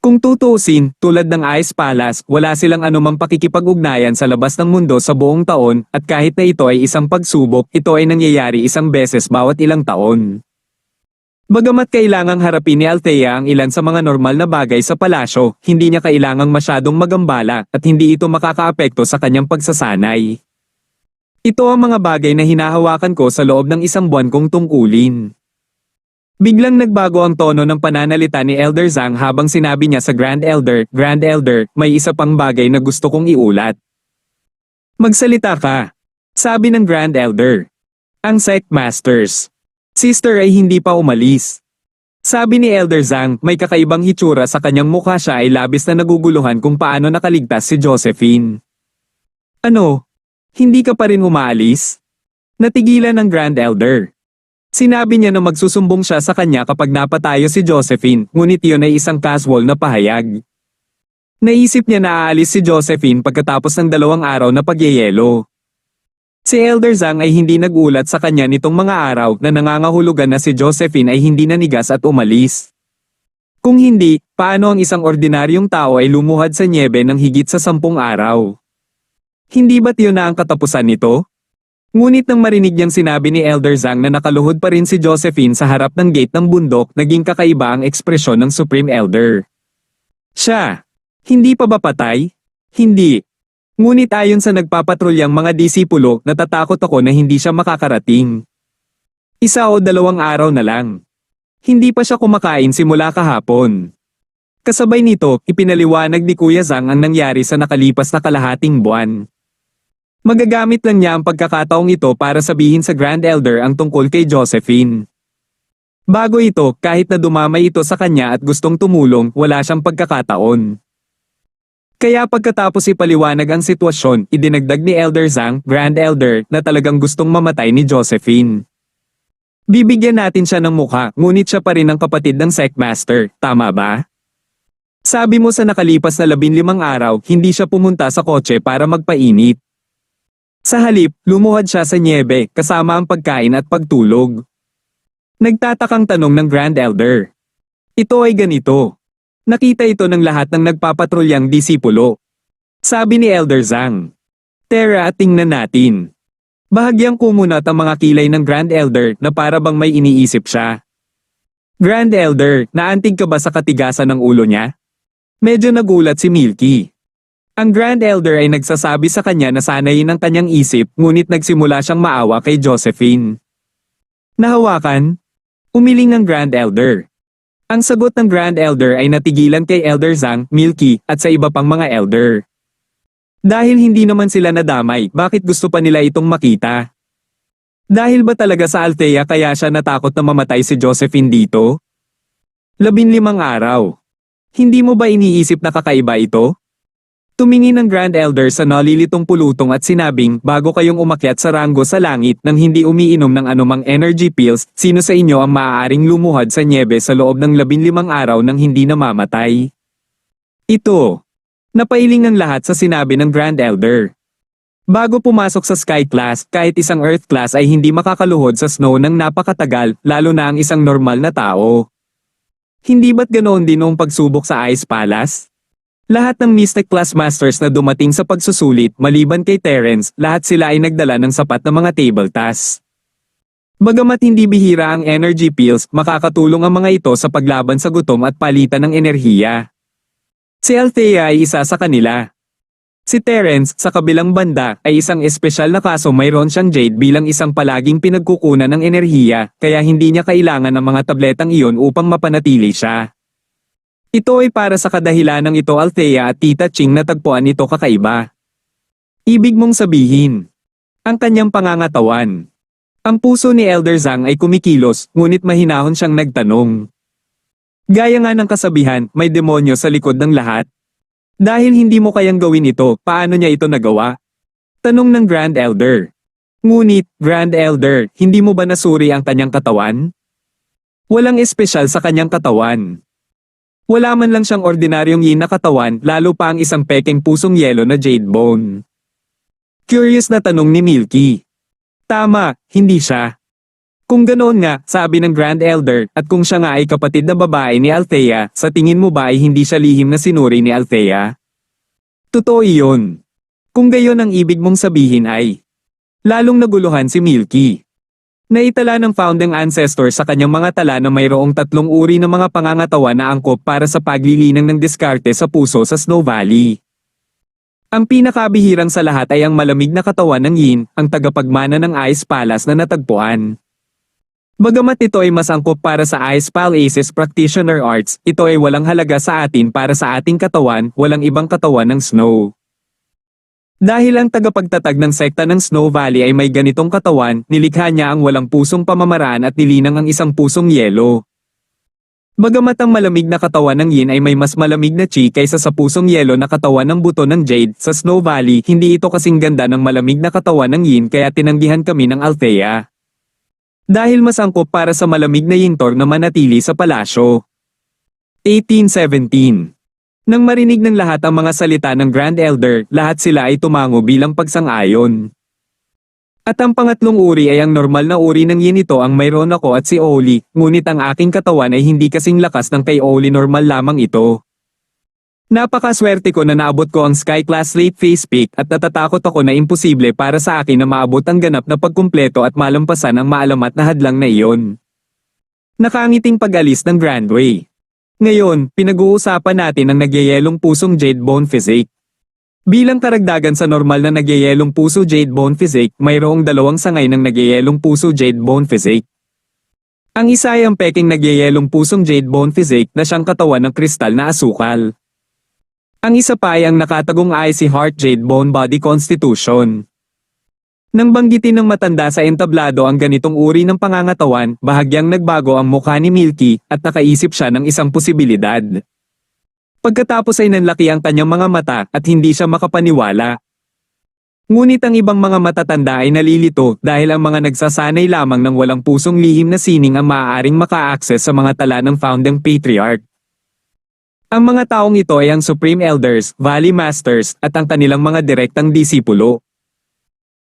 Kung tutuusin, tulad ng Ice Palace, wala silang anumang pakikipag-ugnayan sa labas ng mundo sa buong taon, at kahit na ito ay isang pagsubok, ito ay nangyayari isang beses bawat ilang taon. Bagamat kailangang harapin ni Althea ang ilan sa mga normal na bagay sa palasyo, hindi niya kailangang masyadong magambala at hindi ito makakaapekto sa kanyang pagsasanay. Ito ang mga bagay na hinahawakan ko sa loob ng isang buwan kong tungkulin. Biglang nagbago ang tono ng pananalita ni Elder Zhang habang sinabi niya sa Grand Elder, "Grand Elder, may isa pang bagay na gusto kong iulat." "Magsalita ka," sabi ng Grand Elder. "Ang Sect Masters. Sister ay hindi pa umalis." Sabi ni Elder Zhang, may kakaibang hitsura sa kanyang mukha, siya ay labis na naguguluhan kung paano nakaligtas si Josephine. "Ano? Hindi ka pa rin umaalis?" Natigilan ng Grand Elder. Sinabi niya na magsusumbong siya sa kanya kapag napatayo si Josephine, ngunit iyon ay isang casual na pahayag. Naisip niya na aalis si Josephine pagkatapos ng 2 araw na pagyeyelo. Si Elder Zhang ay hindi nagulat sa kanya nitong mga araw na nangangahulugan na si Josephine ay hindi nanigas at umalis. Kung hindi, paano ang isang ordinaryong tao ay lumuhad sa nyebe ng higit sa 10 araw? Hindi ba't yun na ang katapusan nito? Ngunit nang marinig niyang sinabi ni Elder Zhang na nakaluhod pa rin si Josephine sa harap ng gate ng bundok, naging kakaiba ang ekspresyon ng Supreme Elder. Siya, hindi pa ba patay? Hindi. Ngunit ayon sa nagpapatrulyang mga disipulo, natatakot ako na hindi siya makakarating. 1 o 2 araw na lang. Hindi pa siya kumakain simula kahapon. Kasabay nito, ipinaliwanag ni Kuya Zhang ang nangyari sa nakalipas na kalahating buwan. Magagamit lang niya ang pagkakataong ito para sabihin sa Grand Elder ang tungkol kay Josephine. Bago ito, kahit na dumamay ito sa kanya at gustong tumulong, wala siyang pagkakataon. Kaya pagkatapos ipaliwanag ang sitwasyon, idinagdag ni Elder Zhang, Grand Elder, na talagang gustong mamatay ni Josephine. Bibigyan natin siya ng mukha, ngunit siya pa rin ang kapatid ng Sect Master, tama ba? Sabi mo sa nakalipas na 15 araw, hindi siya pumunta sa kotse para magpainit. Sa halip, lumuhad siya sa nyebe, kasama ang pagkain at pagtulog. Nagtatakang tanong ng Grand Elder. Ito ay ganito. Nakita ito ng lahat ng nagpapatrulyang disipulo. Sabi ni Elder Zhang. Tara, tingnan natin. Bahagyang kumunat ang mga kilay ng Grand Elder na para bang may iniisip siya. Grand Elder, naantig ka ba sa katigasan ng ulo niya? Medyo nagulat si Milky. Ang Grand Elder ay nagsasabi sa kanya na sanayin ang kanyang isip, ngunit nagsimula siyang maawa kay Josephine. Nahawakan? Umiling ang Grand Elder. Ang sagot ng Grand Elder ay natigilan kay Elder Zhang, Milky, at sa iba pang mga elder. Dahil hindi naman sila nadamay, bakit gusto pa nila itong makita? Dahil ba talaga sa Althea kaya siya natakot na mamatay si Josephine dito? 15 araw. Hindi mo ba iniisip na kakaiba ito? Tumingin ang Grand Elder sa nalilitong pulutong at sinabing, bago kayong umakyat sa ranggo sa langit nang hindi umiinom ng anumang energy pills, sino sa inyo ang maaaring lumuhad sa nyebe sa loob ng 15 araw nang hindi namamatay? Ito. Napailing ang lahat sa sinabi ng Grand Elder. Bago pumasok sa Sky Class, kahit isang Earth Class ay hindi makakaluhod sa snow ng napakatagal, lalo na ang isang normal na tao. Hindi ba't ganoon din noong pagsubok sa Ice Palace? Lahat ng Mystic Class Masters na dumating sa pagsusulit, maliban kay Terence, lahat sila ay nagdala ng sapat na mga table tasks. Bagamat hindi bihira ang energy pills, makakatulong ang mga ito sa paglaban sa gutom at palitan ng enerhiya. Si Althea ay isa sa kanila. Si Terence, sa kabilang banda, ay isang espesyal na kaso mayroon siyang jade bilang isang palaging pinagkukunan ng enerhiya, kaya hindi niya kailangan ng mga tabletang iyon upang mapanatili siya. Ito ay para sa kadahilanang ito Althea at Tita Ching natagpuan ito kakaiba. Ibig mong sabihin, ang kanyang pangangatawan. Ang puso ni Elder Zhang ay kumikilos, ngunit mahinahon siyang nagtanong. Gaya nga ng kasabihan, may demonyo sa likod ng lahat. Dahil hindi mo kayang gawin ito, paano niya ito nagawa? Tanong ng Grand Elder. Ngunit, Grand Elder, hindi mo ba nasuri ang kanyang katawan? Walang espesyal sa kanyang katawan. Wala man lang siyang ordinaryong yin na katawan, lalo pa ang isang pekeng pusong yelo na jade bone. Curious na tanong ni Milky. Tama, hindi siya. Kung ganoon nga, sabi ng Grand Elder, at kung siya nga ay kapatid na babae ni Althea, sa tingin mo ba ay hindi siya lihim na sinuri ni Althea? Totoo iyon. Kung gayon ang ibig mong sabihin ay, lalong naguluhan si Milky. Naitala ng founding ancestor sa kanyang mga tala na mayroong 3 uri ng mga pangangatawan na angkop para sa paglilinang ng diskarte sa puso sa Snow Valley. Ang pinakabihirang sa lahat ay ang malamig na katawan ng Yin, ang tagapagmana ng Ice Palace na natagpuan. Bagamat ito ay mas angkop para sa Ice Palace's practitioner arts, ito ay walang halaga sa atin para sa ating katawan, walang ibang katawan ng snow. Dahil ang tagapagtatag ng sekta ng Snow Valley ay may ganitong katawan, nilikha niya ang walang pusong pamamaraan at nilinang ang isang pusong yelo. Bagamat ang malamig na katawan ng Yin ay may mas malamig na chi kaysa sa pusong yelo na katawan ng buto ng Jade, sa Snow Valley, hindi ito kasing ganda ng malamig na katawan ng Yin kaya tinanggihan kami ng Althea. Dahil mas angkop para sa malamig na yintor na manatili sa palasyo. 1817. Nang marinig ng lahat ang mga salita ng Grand Elder, lahat sila ay tumango bilang pagsang-ayon. At ang pangatlong uri ay ang normal na uri ng yin ito ang mayroon ako at si Oli, ngunit ang aking katawan ay hindi kasing lakas ng kay Oli normal lamang ito. Napakaswerte ko na naabot ko ang Sky Class Late Phase Peak at natatakot ako na imposible para sa akin na maabot ang ganap na pagkumpleto at malampasan ang maalamat na hadlang na iyon. Nakangiting pag-alis ng Grandway. Ngayon, pinag-uusapan natin ang nagyayelong pusong Jade Bone Physique. Bilang karagdagan sa normal na nagyayelong puso Jade Bone Physique, mayroong 2 sangay ng nagyayelong puso Jade Bone Physique. Ang isa ay ang peking nagyayelong pusong Jade Bone Physique na siyang katawan ng kristal na asukal. Ang isa pa ay ang nakatagong Icy Heart Jade Bone Body Constitution. Nang banggitin ng matanda sa entablado ang ganitong uri ng pangangatawan, bahagyang nagbago ang mukha ni Milky at nakaisip siya ng isang posibilidad. Pagkatapos ay nanlaki ang kanyang mga mata at hindi siya makapaniwala. Ngunit ang ibang mga matatanda ay nalilito dahil ang mga nagsasanay lamang ng walang pusong lihim na sining ang maaaring maka-access sa mga tala ng founding patriarch. Ang mga taong ito ay ang Supreme Elders, Valley Masters, at ang kanilang mga direktang disipulo.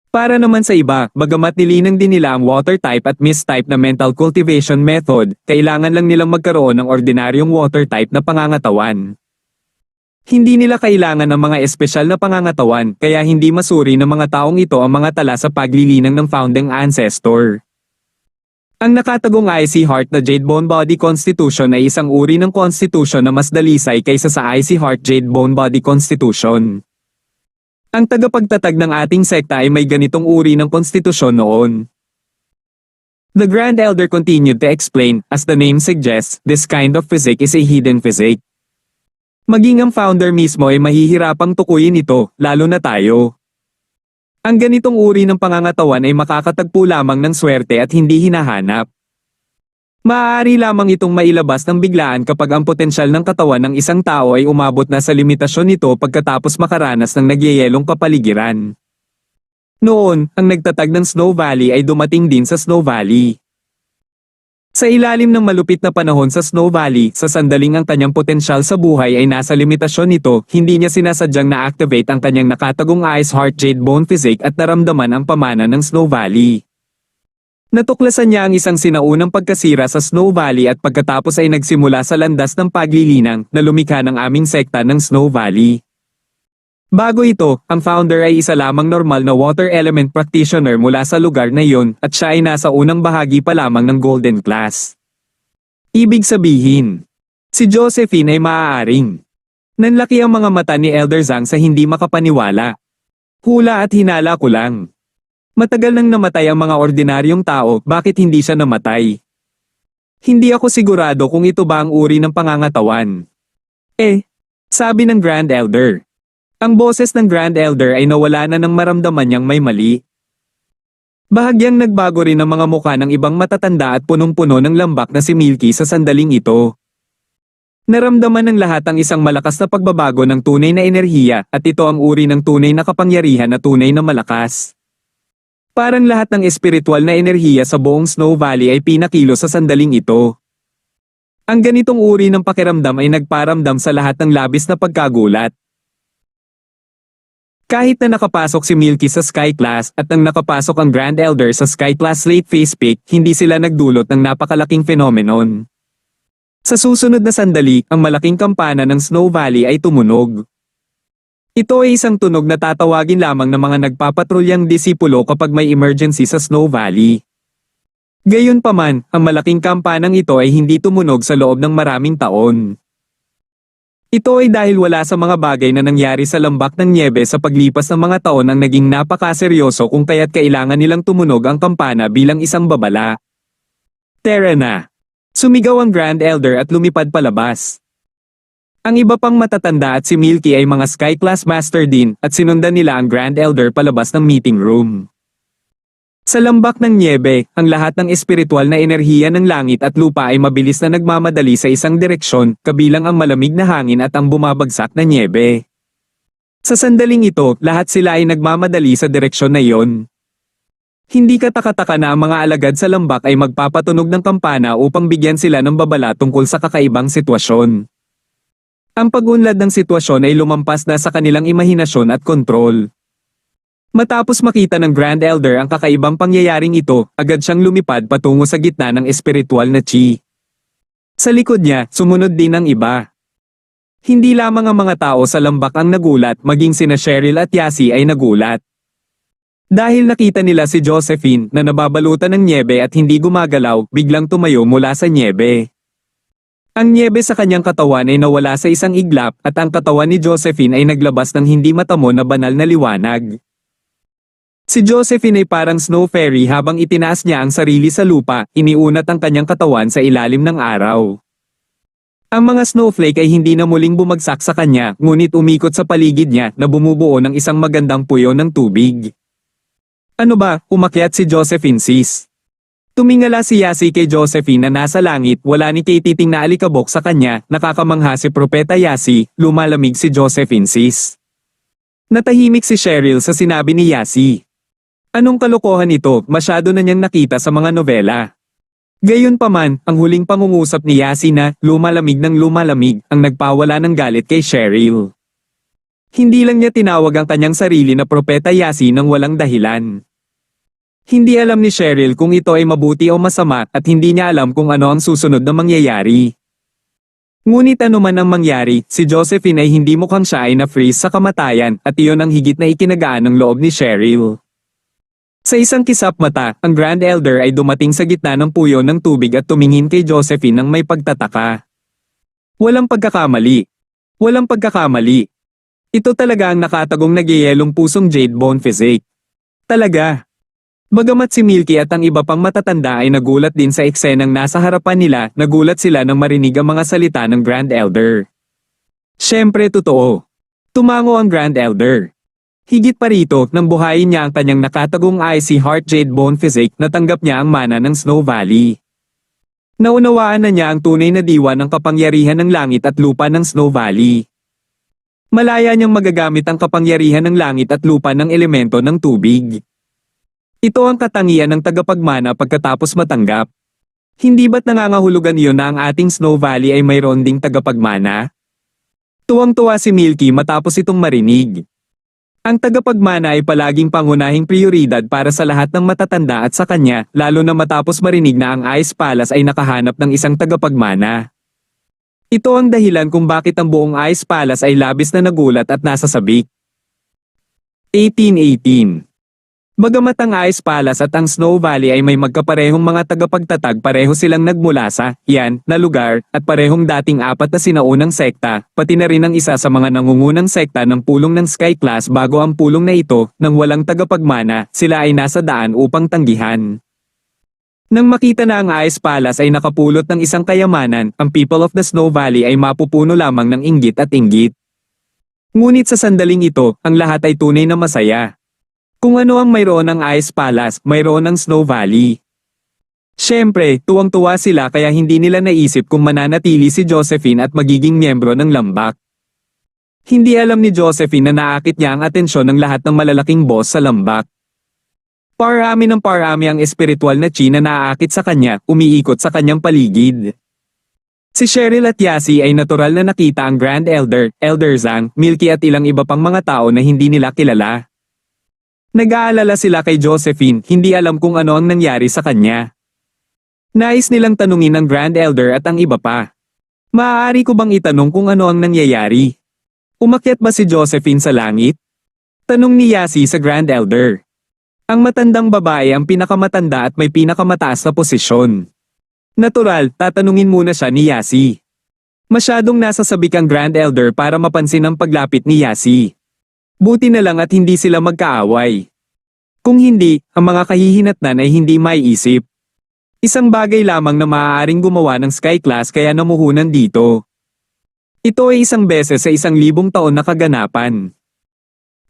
Para naman sa iba, bagamat nilinang din nila ang water type at mist type na mental cultivation method, kailangan lang nilang magkaroon ng ordinaryong water type na pangangatawan. Hindi nila kailangan ng mga espesyal na pangangatawan, kaya hindi masuri ng mga taong ito ang mga tala sa paglilinang ng founding ancestor. Ang nakatagong Icy Heart na Jade Bone Body Constitution ay isang uri ng constitution na mas dalisay kaysa sa Icy Heart Jade Bone Body Constitution. Ang tagapagtatag ng ating sekta ay may ganitong uri ng konstitusyon noon. The Grand Elder continued to explain, as the name suggests, this kind of physique is a hidden physique. Maging ang founder mismo ay mahihirapang tukuyin ito, lalo na tayo. Ang ganitong uri ng pangangatawan ay makakatagpo lamang ng swerte at hindi hinahanap. Maaari lamang itong mailabas ng biglaan kapag ang potensyal ng katawan ng isang tao ay umabot na sa limitasyon nito pagkatapos makaranas ng nagyayelong kapaligiran. Noon, ang nagtatag ng Snow Valley ay dumating din sa Snow Valley. Sa ilalim ng malupit na panahon sa Snow Valley, sa sandaling ang kanyang potensyal sa buhay ay nasa limitasyon nito, hindi niya sinasadyang na-activate ang kanyang nakatagong Ice Heart Jade Bone Physique at naramdaman ang pamana ng Snow Valley. Natuklasan niya ang isang sinaunang pagkasira sa Snow Valley at pagkatapos ay nagsimula sa landas ng paglilinang na lumikha ng aming sekta ng Snow Valley. Bago ito, ang founder ay isa lamang normal na water element practitioner mula sa lugar na iyon at siya ay nasa unang bahagi pa lamang ng Golden Class. Ibig sabihin, si Josephine ay maaaring. Nanlaki ang mga mata ni Elder Zhang sa hindi makapaniwala. Hula at hinala ko lang. Matagal nang namatay ang mga ordinaryong tao, bakit hindi siya namatay? Hindi ako sigurado kung ito ba ang uri ng pangangatawan. Sabi ng Grand Elder. Ang boses ng Grand Elder ay nawala na nang maramdaman niyang may mali. Bahagyang nagbago rin ang mga mukha ng ibang matatanda at punong-puno ng lambak na si Milky sa sandaling ito. Naramdaman ng lahat ang isang malakas na pagbabago ng tunay na enerhiya at ito ang uri ng tunay na kapangyarihan na tunay na malakas. Parang lahat ng espiritual na enerhiya sa buong Snow Valley ay pinakilo sa sandaling ito. Ang ganitong uri ng pakiramdam ay nagparamdam sa lahat ng labis na pagkagulat. Kahit na nakapasok si Milky sa Sky Class at nang nakapasok ang Grand Elder sa Sky Class Late Phase Peak, hindi sila nagdulot ng napakalaking phenomenon. Sa susunod na sandali, ang malaking kampana ng Snow Valley ay tumunog. Ito ay isang tunog na tatawagin lamang ng mga nagpapatrulyang disipulo kapag may emergency sa Snow Valley. Gayunpaman, ang malaking kampanang ito ay hindi tumunog sa loob ng maraming taon. Ito ay dahil wala sa mga bagay na nangyari sa lambak ng nyebe sa paglipas ng mga taon ang naging napakaseryoso kung kaya't kailangan nilang tumunog ang kampana bilang isang babala. Tara na! Sumigaw ang Grand Elder at lumipad palabas. Ang iba pang matatanda at si Milky ay mga Sky Class Master din at sinundan nila ang Grand Elder palabas ng meeting room. Sa lambak ng nyebe, ang lahat ng espiritual na enerhiya ng langit at lupa ay mabilis na nagmamadali sa isang direksyon, kabilang ang malamig na hangin at ang bumabagsak na nyebe. Sa sandaling ito, lahat sila ay nagmamadali sa direksyon na iyon. Hindi katakataka na ang mga alagad sa lambak ay magpapatunog ng kampana upang bigyan sila ng babala tungkol sa kakaibang sitwasyon. Ang pag-unlad ng sitwasyon ay lumampas na sa kanilang imahinasyon at kontrol. Matapos makita ng Grand Elder ang kakaibang pangyayaring ito, agad siyang lumipad patungo sa gitna ng espiritual na chi. Sa likod niya, sumunod din ang iba. Hindi lamang ang mga tao sa lambak ang nagulat, maging sina Cheryl at Yasi ay nagulat. Dahil nakita nila si Josephine na nababalutan ng nyebe at hindi gumagalaw, biglang tumayo mula sa nyebe. Ang nyebe sa kanyang katawan ay nawala sa isang iglap at ang katawan ni Josephine ay naglabas ng hindi matamo na banal na liwanag. Si Josephine ay parang snow fairy habang itinaas niya ang sarili sa lupa, iniunat ang kanyang katawan sa ilalim ng araw. Ang mga snowflake ay hindi na muling bumagsak sa kanya, ngunit umikot sa paligid niya na bumubuo ng isang magandang puyo ng tubig. Ano ba, umakyat si Josephine sis? Tumingala si Yasi kay Josephine na nasa langit, wala ni Katiting na alikabok sa kanya, nakakamangha si Propeta Yasi, lumalamig si Josephine sis. Natahimik si Cheryl sa sinabi ni Yasi. Anong kalokohan ito, masyado na niyang nakita sa mga nobela. Gayunpaman, ang huling pangungusap ni Yasi na lumalamig ng lumalamig ang nagpawala ng galit kay Cheryl. Hindi lang niya tinawag ang kanyang sarili na Propeta Yasi nang walang dahilan. Hindi alam ni Cheryl kung ito ay mabuti o masama at hindi niya alam kung ano ang susunod na mangyayari. Ngunit anuman ang mangyari, si Josephine ay hindi mukhang siya ay na-freeze sa kamatayan at iyon ang higit na ikinagaan ng loob ni Cheryl. Sa isang kisap mata, ang Grand Elder ay dumating sa gitna ng puyo ng tubig at tumingin kay Josephine ng may pagtataka. Walang pagkakamali. Walang pagkakamali. Ito talaga ang nakatagong nagyayelong pusong Jade Bone Physique. Talaga. Bagamat si Milky at ang iba pang matatanda ay nagulat din sa eksenang nasa harapan nila, nagulat sila nang marinig ang mga salita ng Grand Elder. Siyempre totoo. Tumango ang Grand Elder. Higit pa rito, nang buhayin niya ang kanyang nakatagong Icy Heart Jade Bone Physique, natanggap niya ang mana ng Snow Valley. Naunawaan na niya ang tunay na diwa ng kapangyarihan ng langit at lupa ng Snow Valley. Malaya niyang magagamit ang kapangyarihan ng langit at lupa ng elemento ng tubig. Ito ang katangian ng tagapagmana pagkatapos matanggap. Hindi ba't nangangahulugan iyon na ang ating Snow Valley ay mayroon ding tagapagmana? Tuwang-tuwa si Milky matapos itong marinig. Ang tagapagmana ay palaging pangunahing prioridad para sa lahat ng matatanda at sa kanya, lalo na matapos marinig na ang Ice Palace ay nakahanap ng isang tagapagmana. Ito ang dahilan kung bakit ang buong Ice Palace ay labis na nagulat at nasasabik. 1818. Bagamat ang Ice Palace at ang Snow Valley ay may magkaparehong mga tagapagtatag, pareho silang nagmula sa yan na lugar at parehong dating apat na sinaunang sekta, pati na rin ang isa sa mga nangungunang sekta ng pulong ng Sky Class bago ang pulong na ito, nang walang tagapagmana, sila ay nasa daan upang tanggihan. Nang makita na ang Ice Palace ay nakapulot ng isang kayamanan, ang people of the Snow Valley ay mapupuno lamang ng inggit at inggit. Ngunit sa sandaling ito, ang lahat ay tunay na masaya. Kung ano ang mayroon ng Ice Palace, mayroon ng Snow Valley. Siyempre, tuwang-tuwa sila kaya hindi nila naisip kung mananatili si Josephine at magiging miyembro ng lambak. Hindi alam ni Josephine na naakit niya ang atensyon ng lahat ng malalaking boss sa lambak. Parami ng parami ang espiritual na chi na naaakit sa kanya, umiikot sa kanyang paligid. Si Cheryl at Yasi ay natural na nakita ang Grand Elder, Elder Zhang, Milky at ilang iba pang mga tao na hindi nila kilala. Nag-aalala sila kay Josephine, hindi alam kung ano ang nangyari sa kanya. Nais nilang tanungin ang Grand Elder at ang iba pa. Maaari ko bang itanong kung ano ang nangyayari? Umakyat ba si Josephine sa langit? Tanong ni Yasi sa Grand Elder. Ang matandang babae ang pinakamatanda at may pinakamataas na posisyon. Natural, tatanungin muna siya ni Yasi. Masyadong nasasabik ang Grand Elder para mapansin ang paglapit ni Yasi. Buti na lang at hindi sila magkaaway. Kung hindi, ang mga kahihinatnan ay hindi maiisip. Isang bagay lamang na maaaring gumawa ng Sky Class kaya namuhunan dito. Ito ay isang beses sa 1,000 taon na kaganapan.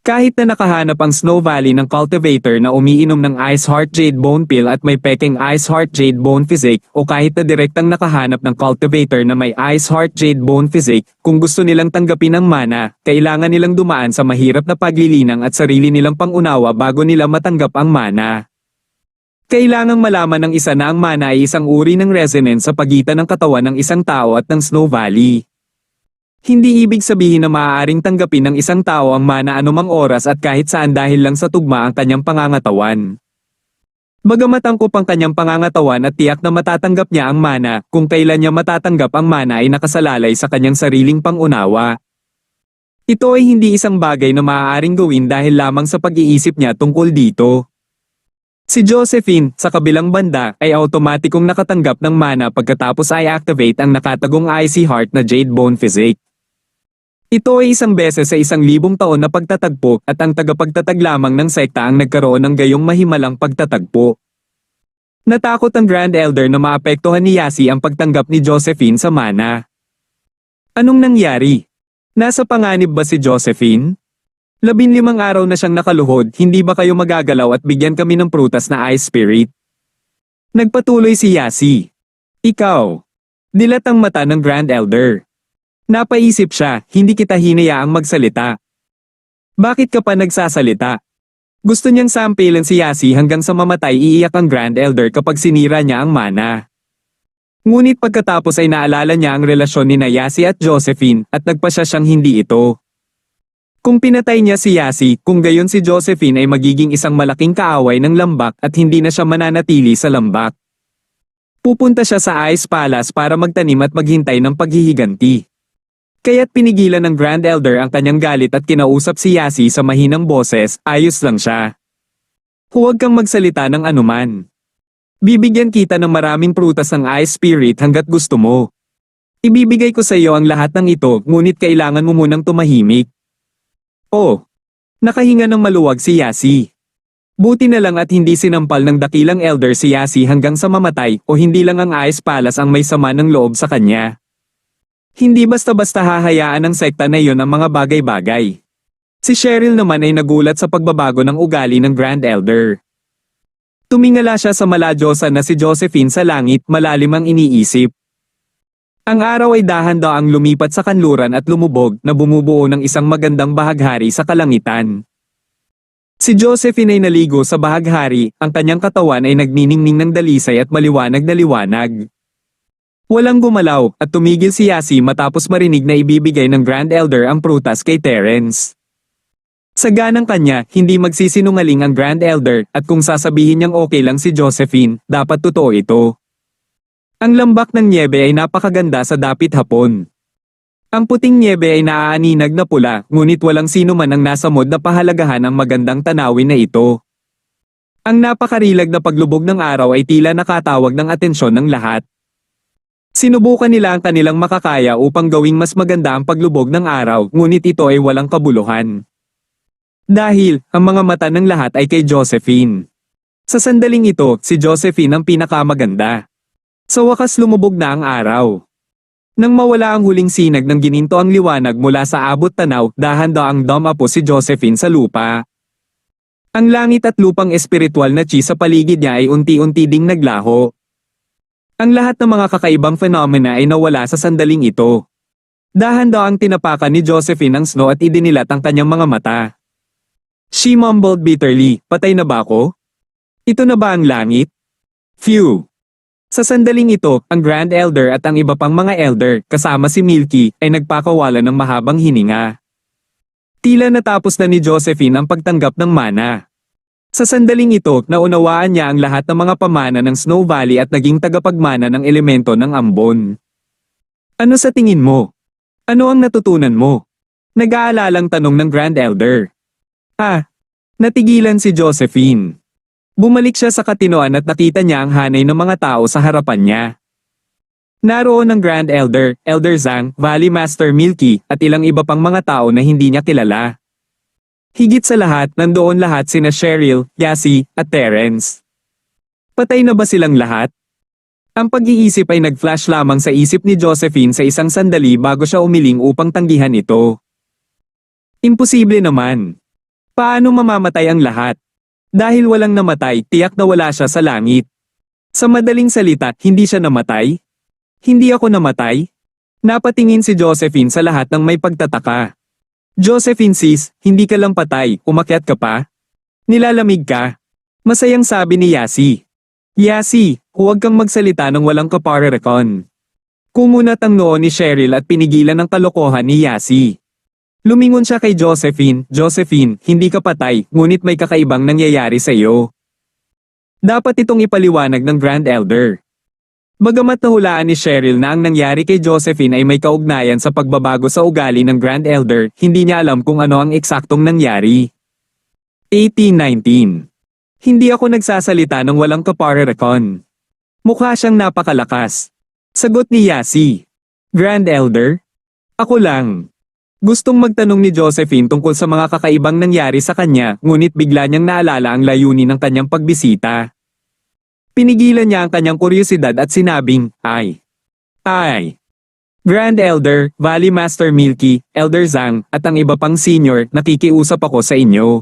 Kahit na nakahanap ang Snow Valley ng cultivator na umiinom ng Ice Heart Jade Bone Pill at may peking Ice Heart Jade Bone Physique, o kahit na direktang nakahanap ng cultivator na may Ice Heart Jade Bone Physique, kung gusto nilang tanggapin ang mana, kailangan nilang dumaan sa mahirap na paglilinang at sarili nilang pangunawa bago nila matanggap ang mana. Kailangang malaman ng isa na ang mana ay isang uri ng resonance sa pagitan ng katawan ng isang tao at ng Snow Valley. Hindi ibig sabihin na maaaring tanggapin ng isang tao ang mana anumang oras at kahit saan dahil lang sa tugma ang kanyang pangangatawan. Bagamat angkop ang kanyang pangangatawan at tiyak na matatanggap niya ang mana, kung kailan niya matatanggap ang mana ay nakasalalay sa kanyang sariling pangunawa. Ito ay hindi isang bagay na maaaring gawin dahil lamang sa pag-iisip niya tungkol dito. Si Josephine, sa kabilang banda, ay automatikong nakatanggap ng mana pagkatapos ay activate ang nakatagong Icy Heart na Jade Bone Physique. Ito ay isang beses sa 1,000 taon na pagtatagpo at ang tagapagtatag lamang ng sekta ang nagkaroon ng gayong mahimalang pagtatagpo. Natakot ang Grand Elder na maapektuhan ni Yasi ang pagtanggap ni Josephine sa mana. Anong nangyari? Nasa panganib ba si Josephine? 15 araw na siyang nakaluhod, hindi ba kayo magagalaw at bigyan kami ng prutas na Ice Spirit? Nagpatuloy si Yasi. Ikaw. Dilat ang mata ng Grand Elder. Napaisip siya, hindi kita hinayaang magsalita. Bakit ka pa nagsasalita? Gusto niyang sampilan si Yasi hanggang sa mamatay. Iiyak ang Grand Elder kapag sinira niya ang mana. Ngunit pagkatapos ay naalala niya ang relasyon ni Yasi at Josephine at nagpasya siyang hindi ito. Kung pinatay niya si Yasi, kung gayon si Josephine ay magiging isang malaking kaaway ng lambak at hindi na siya mananatili sa lambak. Pupunta siya sa Ice Palace para magtanim at maghintay ng paghihiganti. Kaya't pinigilan ng Grand Elder ang kanyang galit at kinausap si Yasi sa mahinang boses, ayos lang siya. Huwag kang magsalita ng anuman. Bibigyan kita ng maraming prutas ng Ice Spirit hanggat gusto mo. Ibibigay ko sa iyo ang lahat ng ito, ngunit kailangan mo munang tumahimik. Oh, nakahinga ng maluwag si Yasi. Buti na lang at hindi sinampal ng dakilang elder si Yasi hanggang sa mamatay o hindi lang ang Ice Palace ang may sama ng loob sa kanya. Hindi basta-basta hahayaan ng sekta na iyon ang mga bagay-bagay. Si Cheryl naman ay nagulat sa pagbabago ng ugali ng Grand Elder. Tumingala siya sa maladyosa na si Josephine sa langit, malalim ang iniisip. Ang araw ay dahan-daang lumipat sa kanluran at lumubog na bumubuo ng isang magandang bahaghari sa kalangitan. Si Josephine ay naligo sa bahaghari, ang kanyang katawan ay nagniningning ng dalisay at maliwanag na liwanag. Walang gumalaw, at tumigil si Yasi matapos marinig na ibibigay ng Grand Elder ang prutas kay Terence. Sa ganang kanya, hindi magsisinungaling ang Grand Elder, at kung sasabihin niyang okay lang si Josephine, dapat totoo ito. Ang lambak ng nyebe ay napakaganda sa dapit hapon. Ang puting nyebe ay naaaninag na pula, ngunit walang sino man ang nasamod na pahalagahan ang magandang tanawin na ito. Ang napakarilag na paglubog ng araw ay tila nakatawag ng atensyon ng lahat. Sinubukan nila ang kanilang makakaya upang gawing mas maganda ang paglubog ng araw, ngunit ito ay walang kabuluhan. Dahil, ang mga mata ng lahat ay kay Josephine. Sa sandaling ito, si Josephine ang pinakamaganda. Sa wakas lumubog na ang araw. Nang mawala ang huling sinag ng gininto ang liwanag mula sa abot tanaw, dahan-daang dumapo si Josephine sa lupa. Ang langit at lupang espiritual na chi sa paligid niya ay unti-unti ding naglaho. Ang lahat ng mga kakaibang phenomena ay nawala sa sandaling ito. Dahan-daang tinapakan ni Josephine ang snow at idinilat ang kanyang mga mata. She mumbled bitterly, patay na ba ako? Ito na ba ang langit? Phew! Sa sandaling ito, ang Grand Elder at ang iba pang mga elder, kasama si Milky, ay nagpakawala ng mahabang hininga. Tila natapos na ni Josephine ang pagtanggap ng mana. Sa sandaling ito, naunawaan niya ang lahat ng mga pamana ng Snow Valley at naging tagapagmana ng elemento ng ambon. Ano sa tingin mo? Ano ang natutunan mo? Nag-aalalang tanong ng Grand Elder. Natigilan si Josephine. Bumalik siya sa katinoan at nakita niya ang hanay ng mga tao sa harapan niya. Naroon ang Grand Elder, Elder Zhang, Valley Master Milky, at ilang iba pang mga tao na hindi niya kilala. Higit sa lahat, nandoon lahat sina Cheryl, Yasi, at Terence. Patay na ba silang lahat? Ang pag-iisip ay nag-flash lamang sa isip ni Josephine sa isang sandali bago siya umiling upang tanggihan ito. Imposible naman. Paano mamamatay ang lahat? Dahil walang namatay, tiyak na wala siya sa langit. Sa madaling salita, hindi siya namatay? Hindi ako namatay? Napatingin si Josephine sa lahat ng may pagtataka. Josephine sis, hindi ka lang patay, umakyat ka pa? Nilalamig ka? Masayang sabi ni Yasi. Yasi, huwag kang magsalita ng walang kaparerekon. Kumunat ang noo ni Cheryl at pinigilan ang kalokohan ni Yasi. Lumingon siya kay Josephine, Josephine, hindi ka patay, ngunit may kakaibang nangyayari sa iyo. Dapat itong ipaliwanag ng Grand Elder. Bagamat nahulaan ni Cheryl na ang nangyari kay Josephine ay may kaugnayan sa pagbabago sa ugali ng Grand Elder, hindi niya alam kung ano ang eksaktong nangyari. 1819. Hindi ako nagsasalita ng walang kaparerekon. Mukha siyang napakalakas. Sagot ni Yasi. Grand Elder? Ako lang. Gustong magtanong ni Josephine tungkol sa mga kakaibang nangyari sa kanya, ngunit bigla niyang naalala ang layunin ng kanyang pagbisita. Pinigilan niya ang kanyang kuryosidad at sinabing, Ay! Grand Elder, Valley Master Milky, Elder Zhang, at ang iba pang senior, nakikiusap ako sa inyo.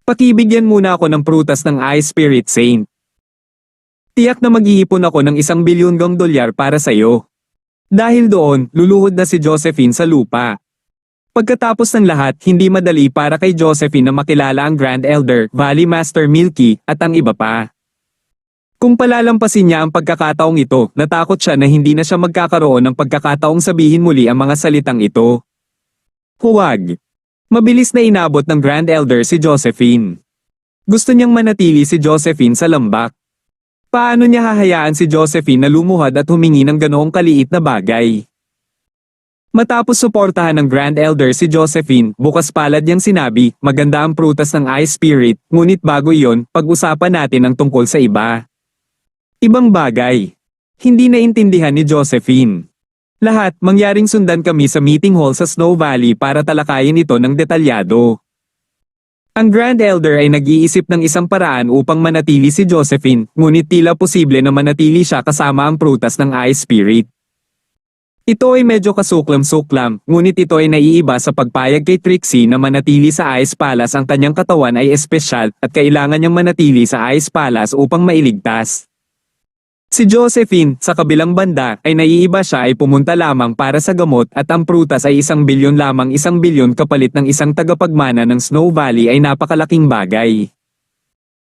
Pakibigyan muna ako ng prutas ng Ice Spirit Saint. Tiyak na mag-iipon ako ng $1 bilyon para sa iyo. Dahil doon, luluhod na si Josephine sa lupa. Pagkatapos ng lahat, hindi madali para kay Josephine na makilala ang Grand Elder, Valley Master Milky, at ang iba pa. Kung palalampasin niya ang pagkakataong ito, natakot siya na hindi na siya magkakaroon ng pagkakataong sabihin muli ang mga salitang ito. Huwag. Mabilis na inabot ng Grand Elder si Josephine. Gusto niyang manatili si Josephine sa lambak. Paano niya hahayaan si Josephine na lumuhad at humingi ng ganoong kaliit na bagay? Matapos suportahan ng Grand Elder si Josephine, bukas palad niyang sinabi, maganda ang prutas ng Ice Spirit, ngunit bago iyon, pag-usapan natin ang tungkol sa iba. Ibang bagay. Hindi naintindihan ni Josephine. Lahat, mangyaring sundan kami sa meeting hall sa Snow Valley para talakayin ito ng detalyado. Ang Grand Elder ay nag-iisip ng isang paraan upang manatili si Josephine, ngunit tila posible na manatili siya kasama ang prutas ng Ice Spirit. Ito ay medyo kasuklam-suklam, ngunit ito ay naiiba sa pagpayag kay Trixie na manatili sa Ice Palace. Ang kanyang katawan ay espesyal at kailangan niyang manatili sa Ice Palace upang mailigtas. Si Josephine, sa kabilang banda, ay naiiba siya ay pumunta lamang para sa gamot at ang prutas ay 1 bilyon lamang. 1 bilyon kapalit ng isang tagapagmana ng Snow Valley ay napakalaking bagay.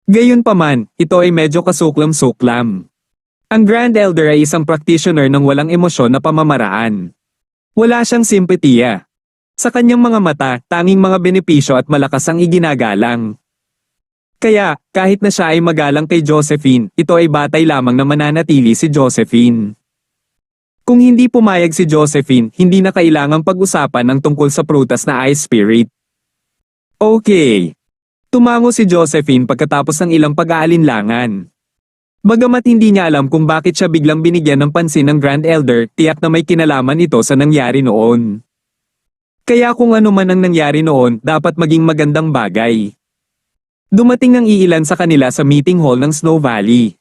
Gayunpaman, ito ay medyo kasuklam-suklam. Ang Grand Elder ay isang practitioner ng walang emosyon na pamamaraan. Wala siyang simpatiya. Sa kanyang mga mata, tanging mga benepisyo at malakas ang iginagalang. Kaya, kahit na siya ay magalang kay Josephine, ito ay batay lamang na mananatili si Josephine. Kung hindi pumayag si Josephine, hindi na kailangang pag-usapan ang tungkol sa prutas na Ice Spirit. Okay. Tumango si Josephine pagkatapos ng ilang pag-aalinlangan. Bagamat hindi niya alam kung bakit siya biglang binigyan ng pansin ng Grand Elder, tiyak na may kinalaman ito sa nangyari noon. Kaya kung ano man ang nangyari noon, dapat maging magandang bagay. Dumating ang iilan sa kanila sa meeting hall ng Snow Valley.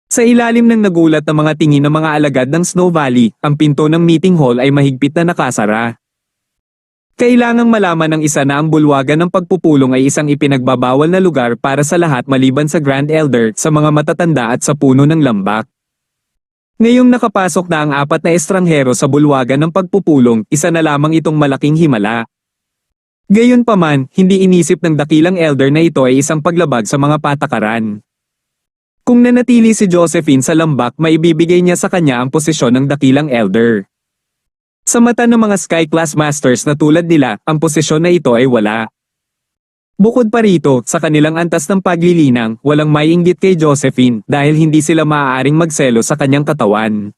Sa ilalim ng nagulat na mga tingin ng mga alagad ng Snow Valley, ang pinto ng meeting hall ay mahigpit na nakasara. Kailangang malaman ng isa na ang bulwagan ng pagpupulong ay isang ipinagbabawal na lugar para sa lahat maliban sa Grand Elder, sa mga matatanda at sa puno ng lambak. Ngayong nakapasok na ang 4 na estranghero sa bulwagan ng pagpupulong, isa na lamang itong malaking himala. Gayunpaman, hindi inisip ng dakilang elder na ito ay isang paglabag sa mga patakaran. Kung nanatili si Josephine sa lambak, maibibigay niya sa kanya ang posisyon ng dakilang elder. Sa mata ng mga Sky Class Masters na tulad nila, ang posisyon na ito ay wala. Bukod pa rito, sa kanilang antas ng paglilinang, walang maiinggit kay Josephine dahil hindi sila maaaring magselo sa kanyang katawan.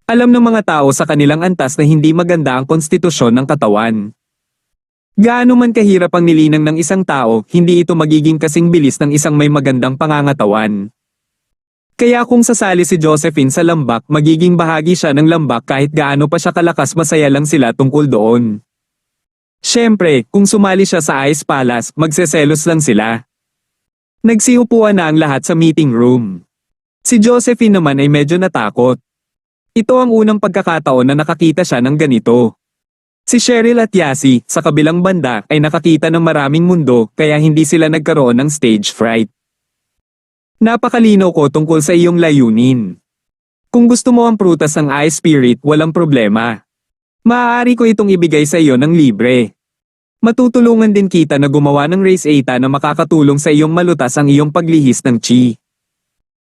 Alam ng mga tao sa kanilang antas na hindi maganda ang konstitusyon ng katawan. Gaano man kahirap ang nilinang ng isang tao, hindi ito magiging kasing bilis ng isang may magandang pangangatawan. Kaya kung sasali si Josephine sa lambak, magiging bahagi siya ng lambak kahit gaano pa siya kalakas, masaya lang sila tungkol doon. Siyempre, kung sumali siya sa Ice Palace, magseselos lang sila. Nagsiupuan na ang lahat sa meeting room. Si Josephine naman ay medyo natakot. Ito ang unang pagkakataon na nakakita siya ng ganito. Si Cheryl at Yasi, sa kabilang banda, ay nakakita ng maraming mundo, kaya hindi sila nagkaroon ng stage fright. Napakalinaw ko tungkol sa iyong layunin. Kung gusto mo ang prutas ng Ice Spirit, walang problema. Maaari ko itong ibigay sa iyo ng libre. Matutulungan din kita na gumawa ng race eta na makakatulong sa iyong malutas ang iyong paglihis ng chi.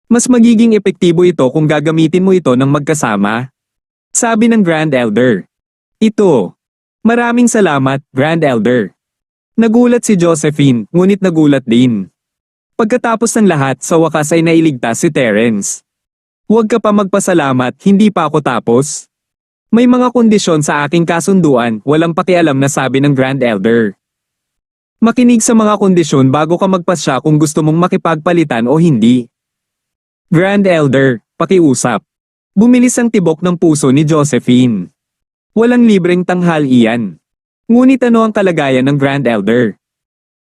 Mas magiging epektibo ito kung gagamitin mo ito ng magkasama. Sabi ng Grand Elder. Ito. Maraming salamat, Grand Elder. Nagulat si Josephine, ngunit nagulat din. Pagkatapos ng lahat, sa wakas ay nailigtas si Terence. Huwag ka pa magpasalamat, hindi pa ako tapos. May mga kondisyon sa aking kasunduan, walang pakialam na sabi ng Grand Elder. Makinig sa mga kondisyon bago ka magpasya kung gusto mong makipagpalitan o hindi. Grand Elder, pakiusap. Bumilis ang tibok ng puso ni Josephine. Walang libreng tanghal iyan. Ngunit ano ang kalagayan ng Grand Elder?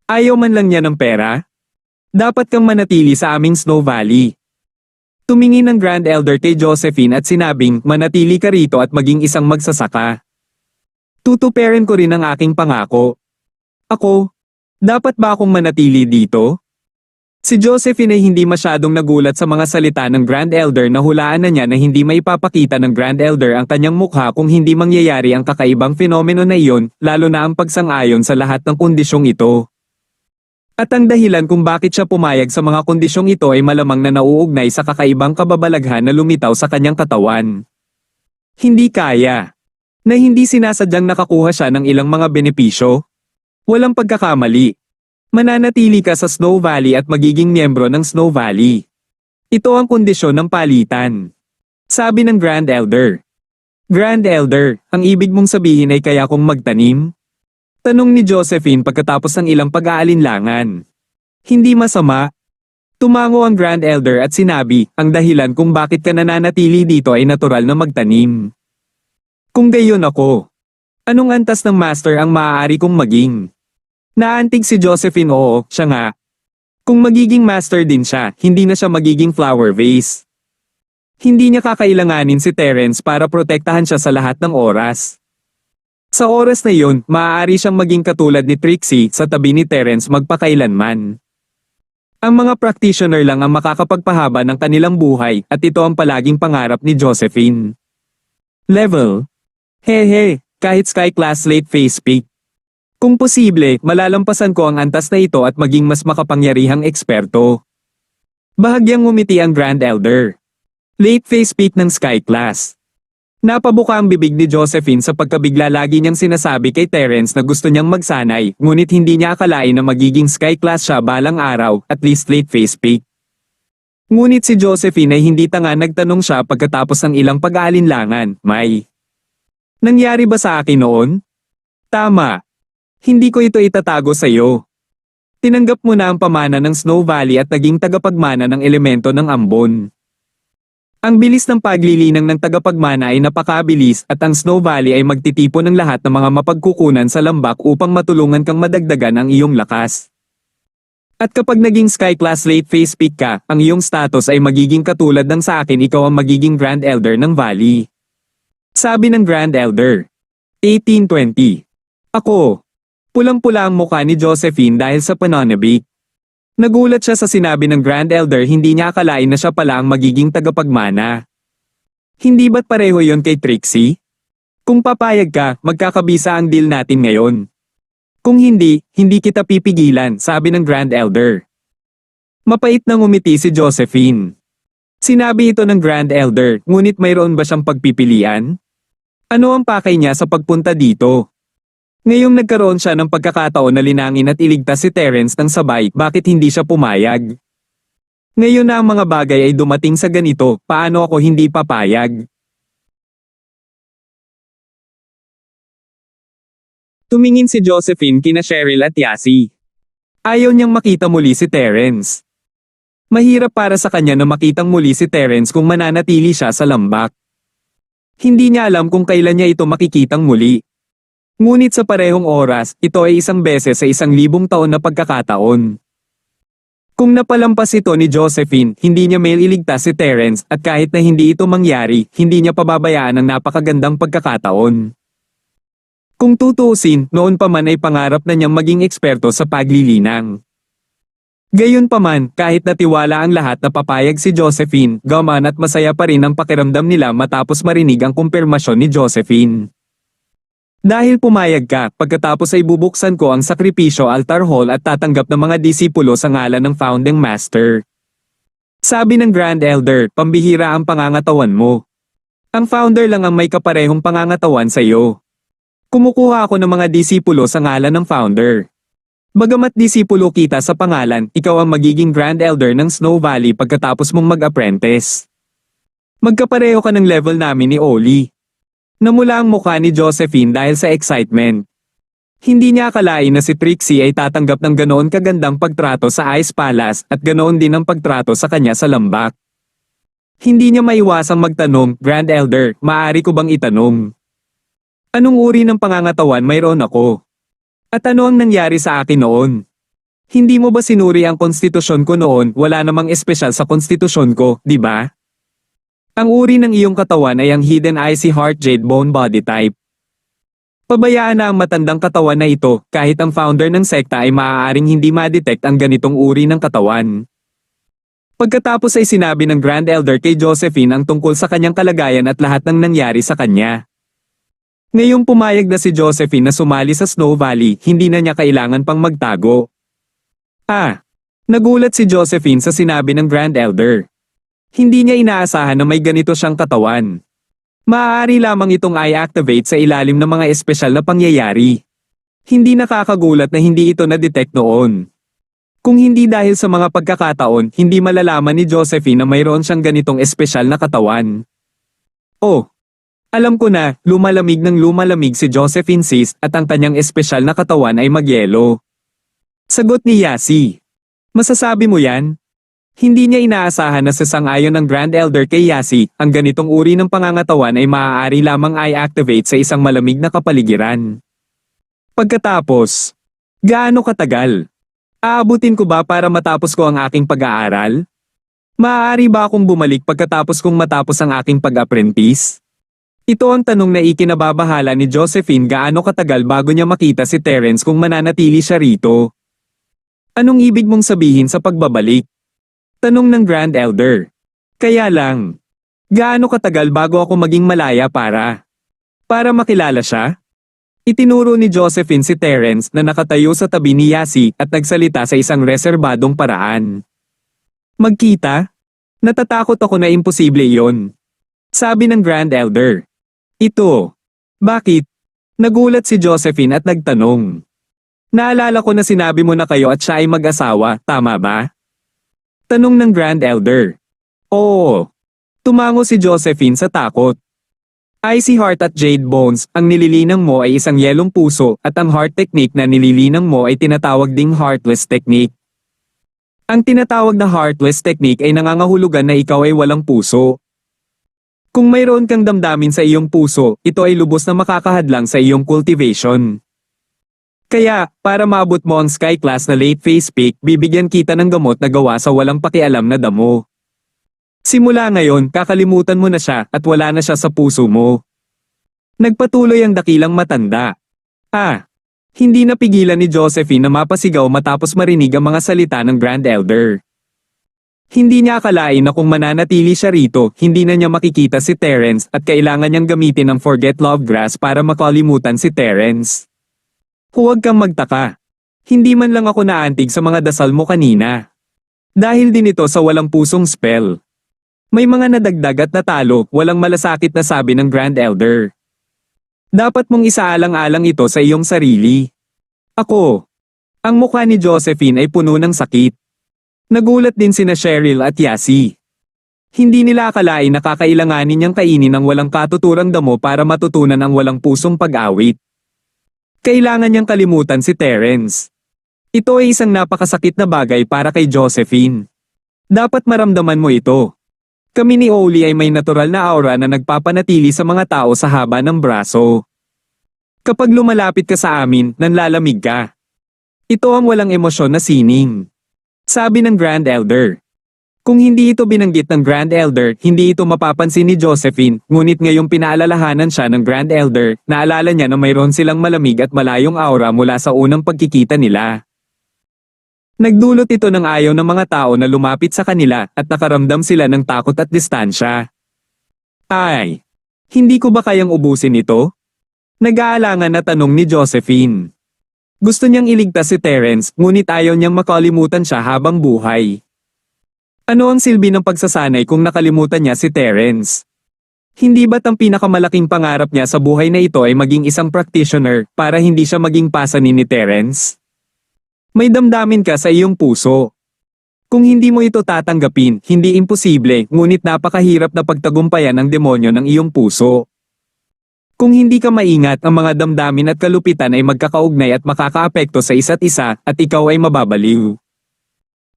Ayaw man lang niya ng pera? Dapat kang manatili sa aming Snow Valley. Tumingin ang Grand Elder kay Josephine at sinabing, manatili ka rito at maging isang magsasaka. Tutuparin ko rin ang aking pangako. Ako? Dapat ba akong manatili dito? Si Josephine ay hindi masyadong nagulat sa mga salita ng Grand Elder, na hulaan na niya na hindi maipapakita ng Grand Elder ang kanyang mukha kung hindi mangyayari ang kakaibang fenomeno na iyon, lalo na ang pagsang-ayon sa lahat ng kondisyong ito. At ang dahilan kung bakit siya pumayag sa mga kondisyong ito ay malamang na nauugnay sa kakaibang kababalaghan na lumitaw sa kanyang katawan. Hindi kaya. Na hindi sinasadyang nakakuha siya ng ilang mga benepisyo. Walang pagkakamali. Mananatili ka sa Snow Valley at magiging miyembro ng Snow Valley. Ito ang kondisyon ng palitan. Sabi ng Grand Elder. Grand Elder, ang ibig mong sabihin ay kaya kong magtanim? Tanong ni Josephine pagkatapos ng ilang pag-aalinlangan. Hindi masama. Tumango ang Grand Elder at sinabi, ang dahilan kung bakit ka nananatili dito ay natural na magtanim. Kung gayon ako, anong antas ng master ang maaari kong maging? Naantig si Josephine, oo, siya nga. Kung magiging master din siya, hindi na siya magiging flower vase. Hindi niya kakailanganin si Terence para protektahan siya sa lahat ng oras. Sa oras na yun, maaari siyang maging katulad ni Trixie sa tabi ni Terence magpakailanman. Ang mga practitioner lang ang makakapagpahaba ng kanilang buhay at ito ang palaging pangarap ni Josephine. Level. Hehe, kahit Sky Class late phase peak. Kung posible, malalampasan ko ang antas na ito at maging mas makapangyarihang eksperto. Bahagyang ngumiti ang Grand Elder. Late phase peak ng Sky Class. Napabuka ang bibig ni Josephine sa pagkabigla lagi niyang sinasabi kay Terence na gusto niyang magsanay, ngunit hindi niya akalain na magiging Sky Class siya balang araw, at least late phase peak. Ngunit si Josephine ay hindi tanga, nagtanong siya pagkatapos ng ilang pag-aalinlangan, may nangyari ba sa akin noon? Tama. Hindi ko ito itatago sa iyo. Tinanggap mo na ang pamana ng Snow Valley at naging tagapagmana ng elemento ng Ambon. Ang bilis ng paglilinang ng tagapagmana ay napakabilis at ang Snow Valley ay magtitipon ng lahat ng mga mapagkukunan sa lambak upang matulungan kang madagdagan ang iyong lakas. At kapag naging Sky Class late phase peak ka, ang iyong status ay magiging katulad ng sa akin, ikaw ang magiging Grand Elder ng Valley. Sabi ng Grand Elder. 1820. Ako. Pulang-pula ang mukha ni Josephine dahil sa pananabik. Nagulat siya sa sinabi ng Grand Elder, hindi niya akalain na siya pala ang magiging tagapagmana. Hindi ba't pareho yon kay Trixie? Kung papayag ka, magkakabisa ang deal natin ngayon. Kung hindi, hindi kita pipigilan, sabi ng Grand Elder. Mapait na ngumiti si Josephine. Sinabi ito ng Grand Elder, ngunit mayroon ba siyang pagpipilian? Ano ang pakay niya sa pagpunta dito? Ngayong nagkaroon siya ng pagkakataon na linangin at iligtas si Terence ng sabay, bakit hindi siya pumayag? Ngayon na ang mga bagay ay dumating sa ganito, paano ako hindi papayag? Tumingin si Josephine kina Cheryl at Yasi. Ayaw niyang makita muli si Terence. Mahirap para sa kanya na makitang muli si Terence kung mananatili siya sa lambak. Hindi niya alam kung kailan niya ito makikitang muli. Ngunit sa parehong oras, ito ay isang beses sa 1,000 taon na pagkakataon. Kung napalampas ito ni Josephine, hindi niya mailigtas si Terence at kahit na hindi ito mangyari, hindi niya pababayaan ang napakagandang pagkakataon. Kung tutuusin, noon pa man ay pangarap na niyang maging eksperto sa paglilinang. Gayunpaman, kahit natiwala ang lahat na papayag si Josephine, gaman at masaya pa rin ang pakiramdam nila matapos marinig ang kumpirmasyon ni Josephine. Dahil pumayag ka, pagkatapos ay bubuksan ko ang sakripisyo altar hall at tatanggap ng mga disipulo sa ngalan ng founding master. Sabi ng Grand Elder, pambihira ang pangangatawan mo. Ang founder lang ang may kaparehong pangangatawan sa iyo. Kumukuha ako ng mga disipulo sa ngalan ng founder. Bagamat disipulo kita sa pangalan, ikaw ang magiging Grand Elder ng Snow Valley pagkatapos mong mag-apprentice. Magkapareho ka ng level namin ni Oli. Namula ang mukha ni Josephine dahil sa excitement. Hindi niya akalain na si Trixie ay tatanggap ng ganoon kagandang pagtrato sa Ice Palace at ganoon din ang pagtrato sa kanya sa lambak. Hindi niya maiwasang magtanong, Grand Elder, maaari ko bang itanong? Anong uri ng pangangatawan mayroon ako? At ano ang nangyari sa akin noon? Hindi mo ba sinuri ang konstitusyon ko noon? Wala namang espesyal sa konstitusyon ko, di ba? Ang uri ng iyong katawan ay ang Hidden Icy Heart Jade Bone Body Type. Pabayaan na ang matandang katawan na ito, kahit ang founder ng sekta ay maaaring hindi ma-detect ang ganitong uri ng katawan. Pagkatapos ay sinabi ng Grand Elder kay Josephine ang tungkol sa kanyang kalagayan at lahat ng nangyari sa kanya. Ngayong pumayag na si Josephine na sumali sa Snow Valley, hindi na niya kailangan pang magtago. Nagulat si Josephine sa sinabi ng Grand Elder. Hindi niya inaasahan na may ganito siyang katawan. Maaari lamang itong i-activate sa ilalim ng mga espesyal na pangyayari. Hindi nakakagulat na hindi ito na-detect noon. Kung hindi dahil sa mga pagkakataon, hindi malalaman ni Josephine na mayroon siyang ganitong espesyal na katawan. Oh! Alam ko na, lumalamig ng lumalamig si Josephine Sis at ang kanyang espesyal na katawan ay magyelo. Sagot ni Yasi. Masasabi mo yan? Hindi niya inaasahan na sasang-ayon ng Grand Elder kay Yasi, ang ganitong uri ng pangangatawan ay maaari lamang i-activate sa isang malamig na kapaligiran. Pagkatapos, gaano katagal? Aabutin ko ba para matapos ko ang aking pag-aaral? Maaari ba akong bumalik pagkatapos kong matapos ang aking pag-apprentice? Ito ang tanong na ikinababahala ni Josephine, gaano katagal bago niya makita si Terence kung mananatili siya rito. Anong ibig mong sabihin sa pagbabalik? Tanong ng Grand Elder. Kaya lang. Gaano katagal bago ako maging malaya para makilala siya? Itinuro ni Josephine si Terence na nakatayo sa tabi ni Yasi at nagsalita sa isang reserbadong paraan. Magkita? Natatakot ako na imposible iyon. Sabi ng Grand Elder. Ito. Bakit? Nagulat si Josephine at nagtanong. Naalala ko na sinabi mo na kayo at siya ay mag-asawa, tama ba? Tanong ng Grand Elder. Oo. Tumango si Josephine sa takot. Icy Heart at Jade Bones, ang nililinang mo ay isang yelong puso at ang heart technique na nililinang mo ay tinatawag ding heartless technique. Ang tinatawag na heartless technique ay nangangahulugan na ikaw ay walang puso. Kung mayroon kang damdamin sa iyong puso, ito ay lubos na makakahadlang sa iyong cultivation. Kaya, para maabot mo ang Sky Class na late phase peak, bibigyan kita ng gamot na gawa sa walang pakialam na damo. Simula ngayon, kakalimutan mo na siya at wala na siya sa puso mo. Nagpatuloy ang dakilang matanda. Hindi napigilan ni Josephine na mapasigaw matapos marinig ang mga salita ng Grand Elder. Hindi niya akalain na kung mananatili siya rito, hindi na niya makikita si Terence at kailangan niyang gamitin ang Forget Love Grass para makalimutan si Terence. Huwag kang magtaka. Hindi man lang ako naantig sa mga dasal mo kanina. Dahil din ito sa walang pusong spell. May mga nadagdag at natalo, walang malasakit na sabi ng Grand Elder. Dapat mong isaalang-alang ito sa iyong sarili. Ako. Ang mukha ni Josephine ay puno ng sakit. Nagulat din sina Cheryl at Yasi. Hindi nila akalain na kakailanganin niyang kainin ang walang katuturang damo para matutunan ang walang pusong pag-awit. Kailangan niyang kalimutan si Terence. Ito ay isang napakasakit na bagay para kay Josephine. Dapat maramdaman mo ito. Kami ni Oli ay may natural na aura na nagpapanatili sa mga tao sa haba ng braso. Kapag lumalapit ka sa amin, nanlalamig ka. Ito ang walang emosyon na sining. Sabi ng Grand Elder. Kung hindi ito binanggit ng Grand Elder, hindi ito mapapansin ni Josephine, ngunit ngayong pinaalalahanan siya ng Grand Elder, naalala niya na mayroon silang malamig at malayong aura mula sa unang pagkikita nila. Nagdulot ito ng ayaw ng mga tao na lumapit sa kanila at nakaramdam sila ng takot at distansya. Ay, hindi ko ba kayang ubusin ito? Nag-aalangan na tanong ni Josephine. Gusto niyang iligtas si Terence, ngunit ayaw niyang makalimutan siya habang buhay. Ano ang silbi ng pagsasanay kung nakalimutan niya si Terence? Hindi ba't ang pinakamalaking pangarap niya sa buhay na ito ay maging isang practitioner para hindi siya maging pasanin ni Terence? May damdamin ka sa iyong puso. Kung hindi mo ito tatanggapin, hindi imposible, ngunit napakahirap na pagtagumpayan ng demonyo ng iyong puso. Kung hindi ka maingat, ang mga damdamin at kalupitan ay magkakaugnay at makakaapekto sa isa't isa at ikaw ay mababaliw.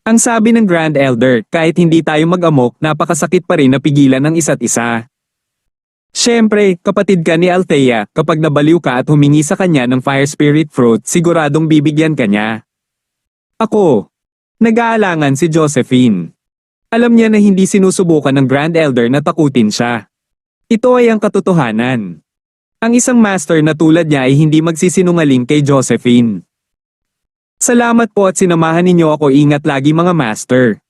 Ang sabi ng Grand Elder, kahit hindi tayo mag-amok, napakasakit pa rin na pigilan ng isa't isa. Siyempre, kapatid ka ni Althea, kapag nabaliw ka at humingi sa kanya ng Fire Spirit Fruit, siguradong bibigyan ka niya. Ako. Nag-aalangan si Josephine. Alam niya na hindi sinusubukan ng Grand Elder na takutin siya. Ito ay ang katotohanan. Ang isang master na tulad niya ay hindi magsisinungaling kay Josephine. Salamat po at sinamahan ninyo ako, ingat lagi mga master.